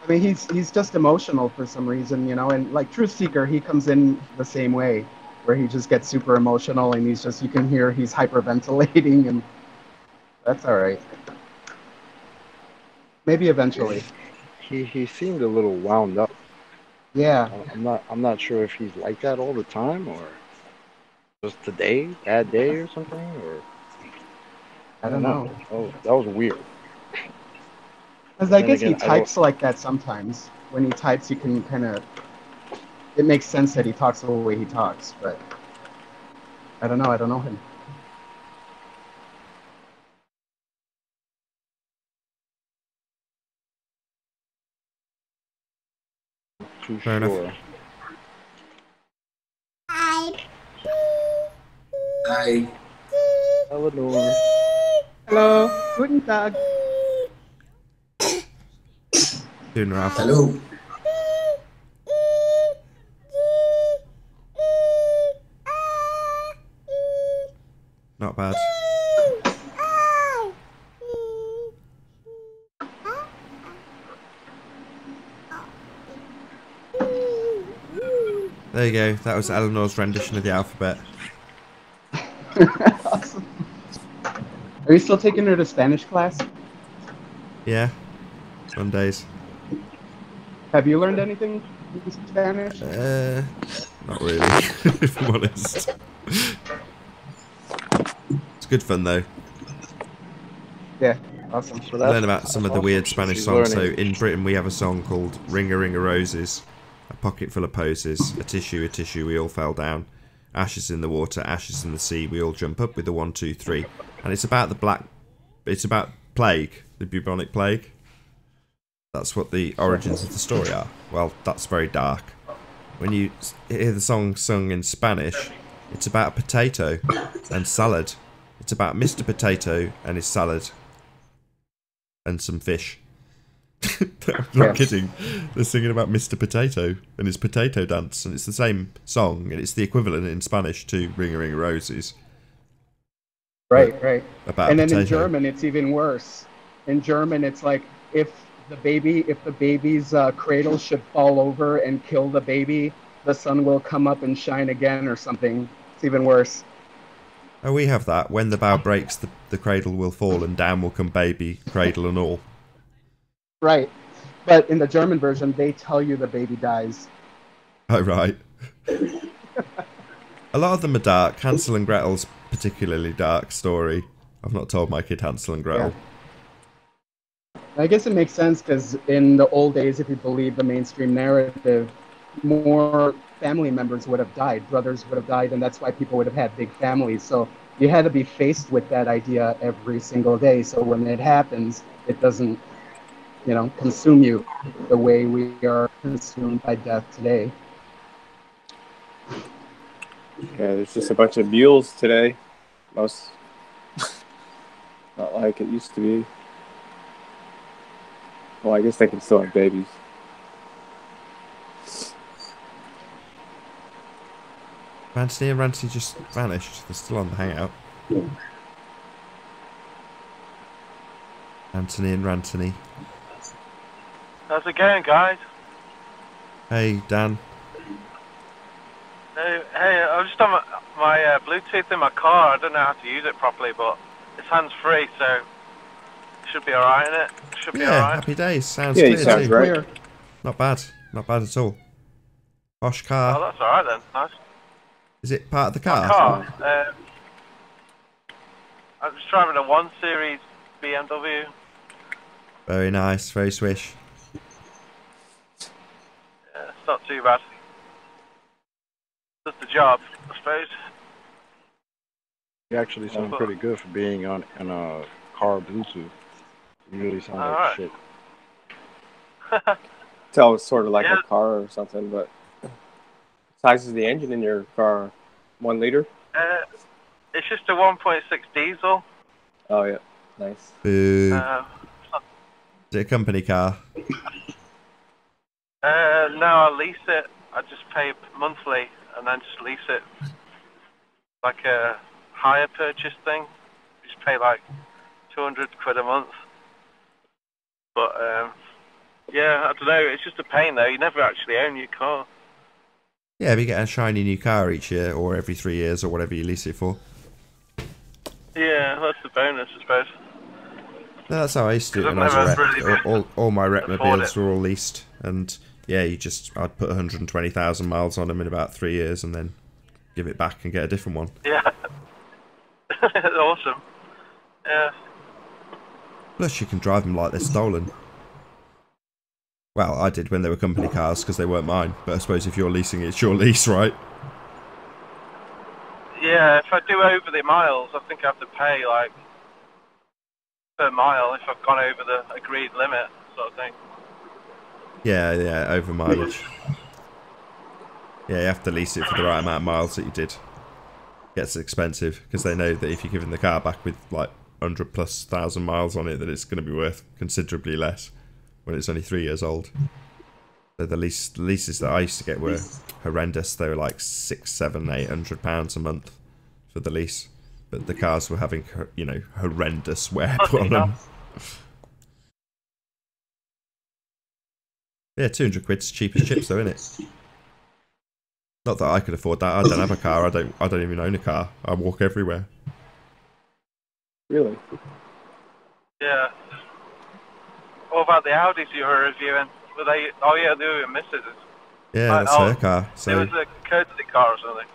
I mean, he's just emotional for some reason, you know, and like Truth Seeker, he comes in the same way, where he just gets super emotional and he's just, you can hear he's hyperventilating, and that's all right. Maybe eventually. He seemed a little wound up. Yeah. I'm not sure if he's like that all the time or just today, bad day or something, or I don't know. Oh, that was weird. Because I guess he types like that sometimes. When he types, you can kind of... It makes sense that he talks the way he talks, but... I don't know him. Too Fair sure. enough. Hi. Eleanor. Hello. Guten Tag. Doing Ralph. Hello. Not bad. There you go. That was Eleanor's rendition of the alphabet. Awesome. Are you still taking her to Spanish class? Yeah. Some days. Have you learned anything in Spanish? Not really, if I'm honest. It's good fun though. Yeah, awesome. So Learn about some of the weird Spanish She's songs. learning. So in Britain we have a song called Ring a Ring a Roses, a pocket full of posies, a tissue, we all fell down, ashes in the water, ashes in the sea, we all jump up with the 1, 2, 3, and it's about it's about plague, the bubonic plague. That's what the origins of the story are. Well, that's very dark. When you hear the song sung in Spanish, it's about a potato and salad. It's about Mr. Potato and his salad. And some fish. I'm not kidding. They're singing about Mr. Potato and his potato dance. And it's the same song. And it's the equivalent in Spanish to Ring a Ring a Roses. Right. About And then potato. in German, it's even worse. In German, it's like, if the baby's cradle should fall over and kill the baby, the sun will come up and shine again or something. It's even worse. Oh, we have that. When the bough breaks, the cradle will fall and down will come baby, cradle and all. Right. But in the German version, they tell you the baby dies. Oh, right. A lot of them are dark. Hansel and Gretel's particularly dark story. I've not told my kid Hansel and Gretel. Yeah. I guess it makes sense because in the old days, if you believe the mainstream narrative, more family members would have died, brothers would have died, and that's why people would have had big families. So you had to be faced with that idea every single day. So when it happens, it doesn't, consume you the way we are consumed by death today. Yeah, there's just a bunch of mules today. Not like it used to be. Well, I guess they can still have babies. Ranty and Ranty just vanished. They're still on the hangout. Anthony and Rantony. How's it going, guys? Hey, Dan. Hey, I'm just on my Bluetooth in my car. I don't know how to use it properly, but it's hands-free, so it should be alright, innit? Should be alright. Happy days. Sounds yeah, clear sounds too. great. Not bad. Not bad at all. Posh car. Oh, that's alright then. Nice. Is it part of the car? I'm just driving a 1 Series BMW. Very nice. Very swish. Yeah, it's not too bad. Just the job, I suppose. You actually sound pretty good for being on a car Bluetooth. You really sound like shit. Tell it's sort of like a car or something, but size is the engine in your car? 1 liter? It's just a 1.6 diesel. Oh yeah, nice. Boo. Is it a company car? No, I lease it. I just pay monthly and then just lease it. Like a hire purchase thing. You just pay like 200 quid a month. But yeah, I don't know. It's just a pain though. You never actually own your car. Yeah, but you get a shiny new car each year or every 3 years or whatever you lease it for. Yeah, that's the bonus, I suppose. No, that's how I used to do it when I was a rep. All my rep mobiles were all leased, and yeah, I'd put 120,000 miles on them in about 3 years, and then give it back and get a different one. Yeah, awesome. Yeah. Plus, you can drive them like they're stolen. Well, I did when they were company cars because they weren't mine. But I suppose if you're leasing it, it's your lease, right? Yeah, if I do over the miles, I think I have to pay like per mile if I've gone over the agreed limit, sort of thing. Yeah, over mileage. Yeah, you have to lease it for the right amount of miles that you did. Gets expensive because they know that if you're giving the car back with like 100,000+ miles on it, that it's going to be worth considerably less when it's only 3 years old. So the leases that I used to get were horrendous. They were like £600, £700, £800 a month for the lease, but the cars were having, horrendous wear put on them. Yeah, 200 quid's cheap as chips, though, isn't it? Not that I could afford that. I don't have a car. I don't even own a car. I walk everywhere. Really? Yeah. What about the Audis you were reviewing? Were they? Oh yeah, they were Mrs. Yeah, that's her car. So it was a courtesy car or something.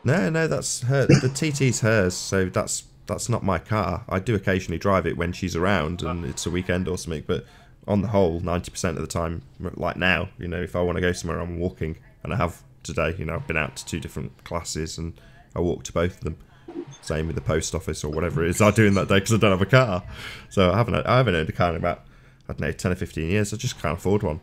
No, that's her. The TT's hers. So that's not my car. I do occasionally drive it when she's around and it's a weekend or something. But on the whole, 90% of the time, like now, if I want to go somewhere, I'm walking, and I have today. I've been out to 2 different classes and I walked to both of them. Same with the post office or whatever it is I'm doing that day because I don't have a car. So I haven't owned a car in about, I don't know, 10 or 15 years. I just can't afford one.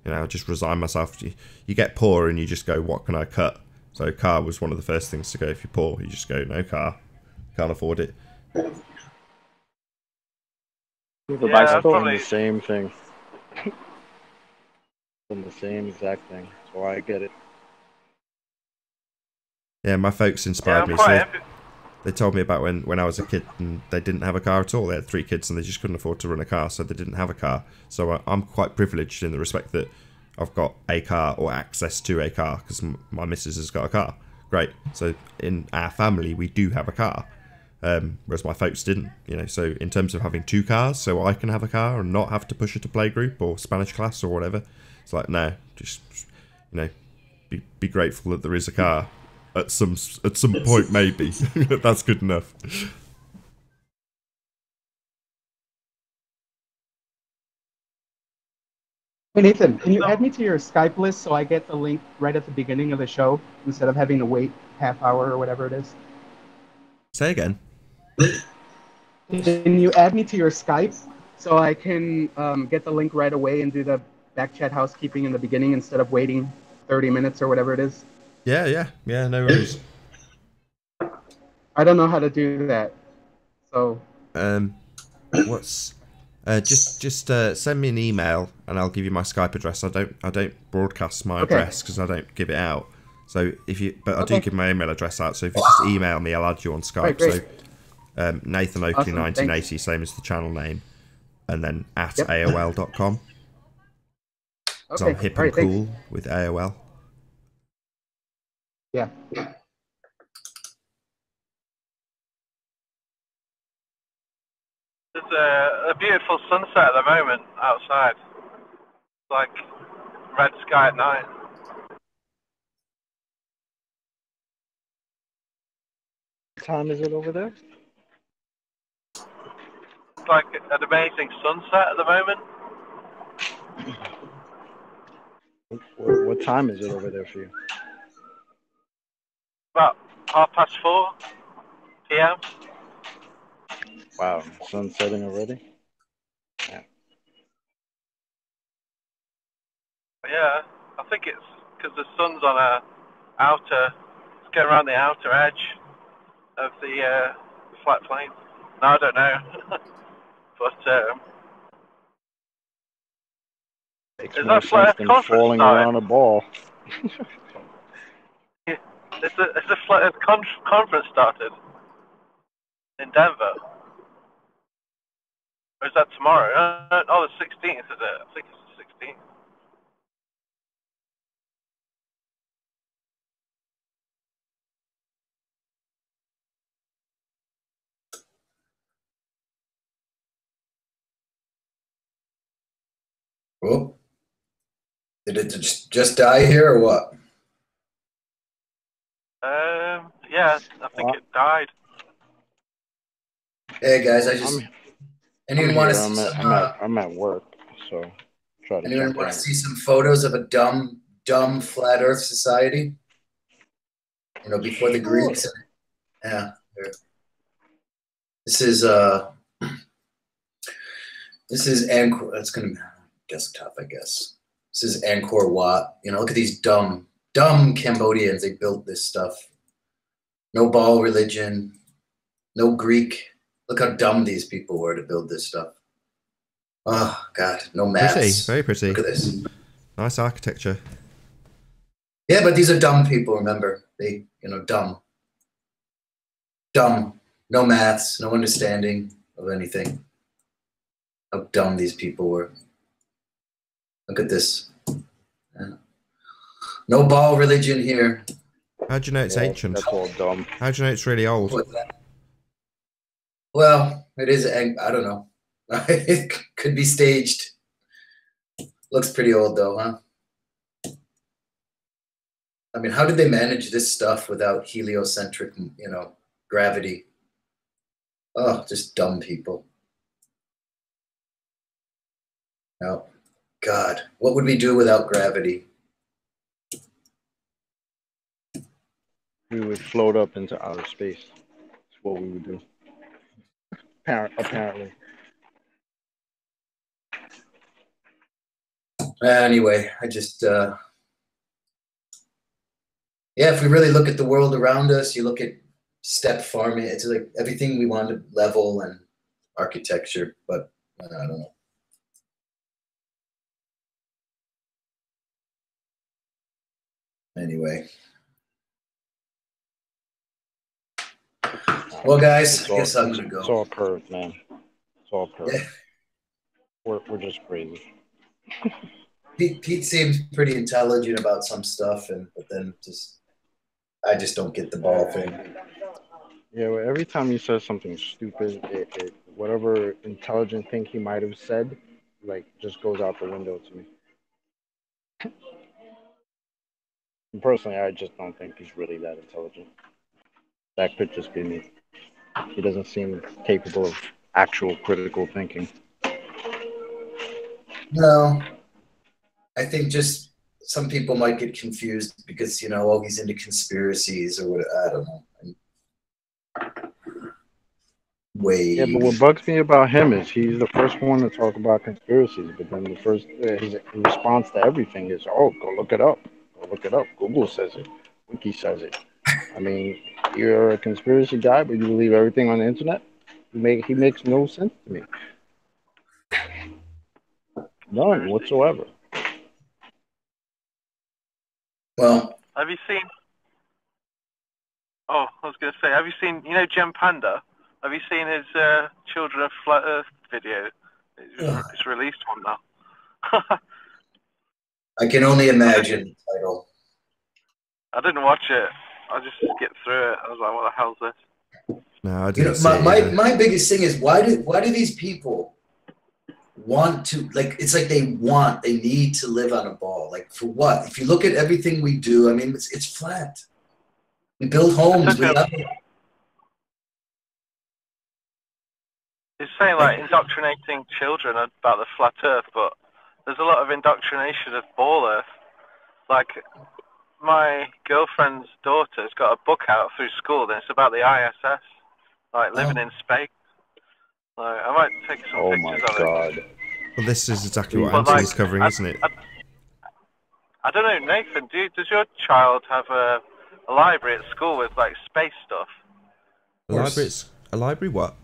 I just resign myself. You get poor and you just go, what can I cut? So car was one of the first things to go. If you're poor, you just go, no car. Can't afford it. You have a bicycle? Probably the same thing. The same exact thing. That's why I get it. Yeah, my folks inspired me. So they told me about when I was a kid and they didn't have a car at all. They had 3 kids and they just couldn't afford to run a car, so they didn't have a car. So I'm quite privileged in the respect that I've got a car or access to a car because my missus has got a car. Great. So in our family, we do have a car, whereas my folks didn't. So in terms of having 2 cars, so I can have a car and not have to push her to playgroup or Spanish class or whatever. It's like, no, just be grateful that there is a car. At some point, maybe. That's good enough. Hey Nathan, can you add me to your Skype list so I get the link right at the beginning of the show instead of having to wait half hour or whatever it is? Say again. Can you add me to your Skype so I can get the link right away and do the backchat housekeeping in the beginning instead of waiting 30 minutes or whatever it is? Yeah, no worries. I don't know how to do that, so. What's Just send me an email and I'll give you my Skype address. I don't broadcast my address because I don't give it out. So I do give my email address out. So if you just email me, I'll add you on Skype. Right, so Nathan Oakley 1980, same as the channel name, and then at AOL.com. Because I'm hip and cool with AOL. Yeah. There's a beautiful sunset at the moment outside. It's like red sky at night. What time is it over there? It's like an amazing sunset at the moment. What time is it over there for you? About 4:30 p.m. Wow, sun setting already? Yeah. Yeah, I think it's because the sun's on it's going around the outer edge of the flat plane. No, I don't know. But Makes is more that flat sense Earth than conference falling started? around a ball. Is the flat Earth conference started in Denver? Or is that tomorrow? Oh, the 16th, is it? I think it's the 16th. Oh, did it just die here or what? Yeah, I think it died. Hey guys, anyone want to see some? I'm at work, so try to. Anyone want to see some photos of a dumb flat Earth society? You know, before the Greeks. Yeah. This is Angkor. That's gonna be desktop, I guess. This is Angkor Wat. You know, look at these dumb Cambodians. They built this stuff. No Baal religion, no Greek. Look how dumb these people were to build this stuff. Oh God, no maths. Pretty, very pretty. Look at this. Nice architecture. Yeah, but these are dumb people. Remember, dumb. No maths, no understanding of anything. How dumb these people were. Look at this. Yeah. No Baal religion here. How do you know it's ancient? That's all dumb. How do you know it's really old? Well, it is. I don't know. It could be staged. Looks pretty old though, huh? I mean, how did they manage this stuff without heliocentric, gravity? Oh, just dumb people. Oh, God. What would we do without gravity? We would float up into outer space. That's what we would do. Apparently. Anyway, I just, yeah, if we really look at the world around us, you look at steppe farming, it's like everything we want to level and architecture, but I don't know. Anyway. Well, guys, I guess I'm going to go. It's all curved, man. It's all curved. Yeah. We're just crazy. Pete seems pretty intelligent about some stuff, but then I just don't get the ball thing. Yeah, well, every time he says something stupid, whatever intelligent thing he might have said, just goes out the window to me. And personally, I just don't think he's really that intelligent. That could just be me. He doesn't seem capable of actual critical thinking. No. I think just some people might get confused because, he's into conspiracies or what, I don't know. Yeah, but what bugs me about him is he's the first one to talk about conspiracies, but then his response to everything is, oh, go look it up. Go look it up. Google says it. Wiki says it. I mean, you're a conspiracy guy, but you believe everything on the internet? He makes no sense to me. None whatsoever. Well, have you seen? Oh, I was going to say, have you seen? You know, Jem Panda. Have you seen his Children of Flat Earth video? It's released one now. I can only imagine the title. I didn't watch it. I just skipped through it. I was like, what the hell's this? No, I didn't see my biggest thing is why do these people want to, like, it's like they need to live on a ball. Like, for what? If you look at everything we do, I mean, it's flat. We build homes. It's saying like indoctrinating children about the flat Earth, but there's a lot of indoctrination of ball Earth. Like, my girlfriend's daughter's got a book out through school, and it's about the ISS, like living in space. So I might take some pictures of it. Well, this is exactly what Anthony's covering, isn't it? I don't know, Nathan. Does your child have a library at school with like space stuff? A library? What?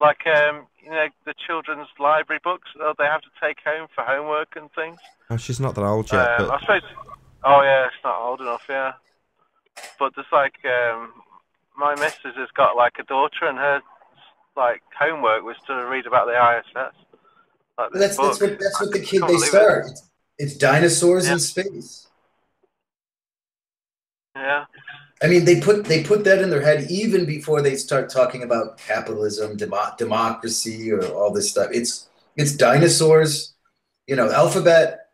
Like you know, the children's library books that they have to take home for homework and things. Oh, she's not that old yet. But... I suppose. Oh yeah, it's not old enough. Yeah, but there's like my missus has got like a daughter, and her like homework was to read about the ISS. Like, that's what the kid they start. It's dinosaurs in space. Yeah. I mean, they put that in their head even before they start talking about capitalism, democracy, or all this stuff. It's dinosaurs, you know, alphabet,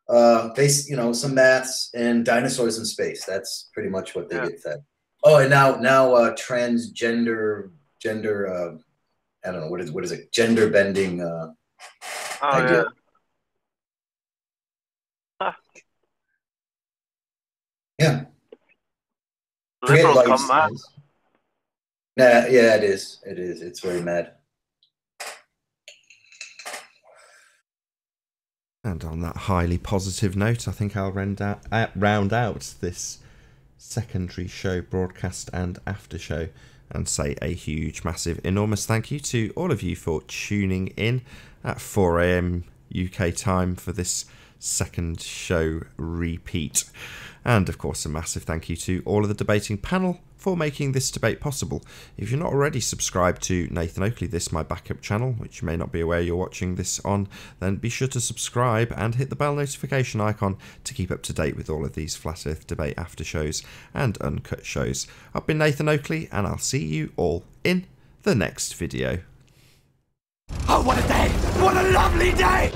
some maths, and dinosaurs in space. That's pretty much what they get fed. Oh, and now transgender, I don't know what is it? Gender bending. Idea. Yeah. Liberals gone mad. Nah, yeah, it is. It is. It's very mad. And on that highly positive note, I think I'll round out this secondary show, broadcast and after show, and say a huge, massive, enormous thank you to all of you for tuning in at 4 AM UK time for this second show repeat. And of course, a massive thank you to all of the debating panel for making this debate possible. If you're not already subscribed to Nathan Oakley, this my backup channel, which you may not be aware you're watching this on, then be sure to subscribe and hit the bell notification icon to keep up to date with all of these Flat Earth debate after shows and uncut shows. I've been Nathan Oakley, and I'll see you all in the next video. Oh, what a day! What a lovely day!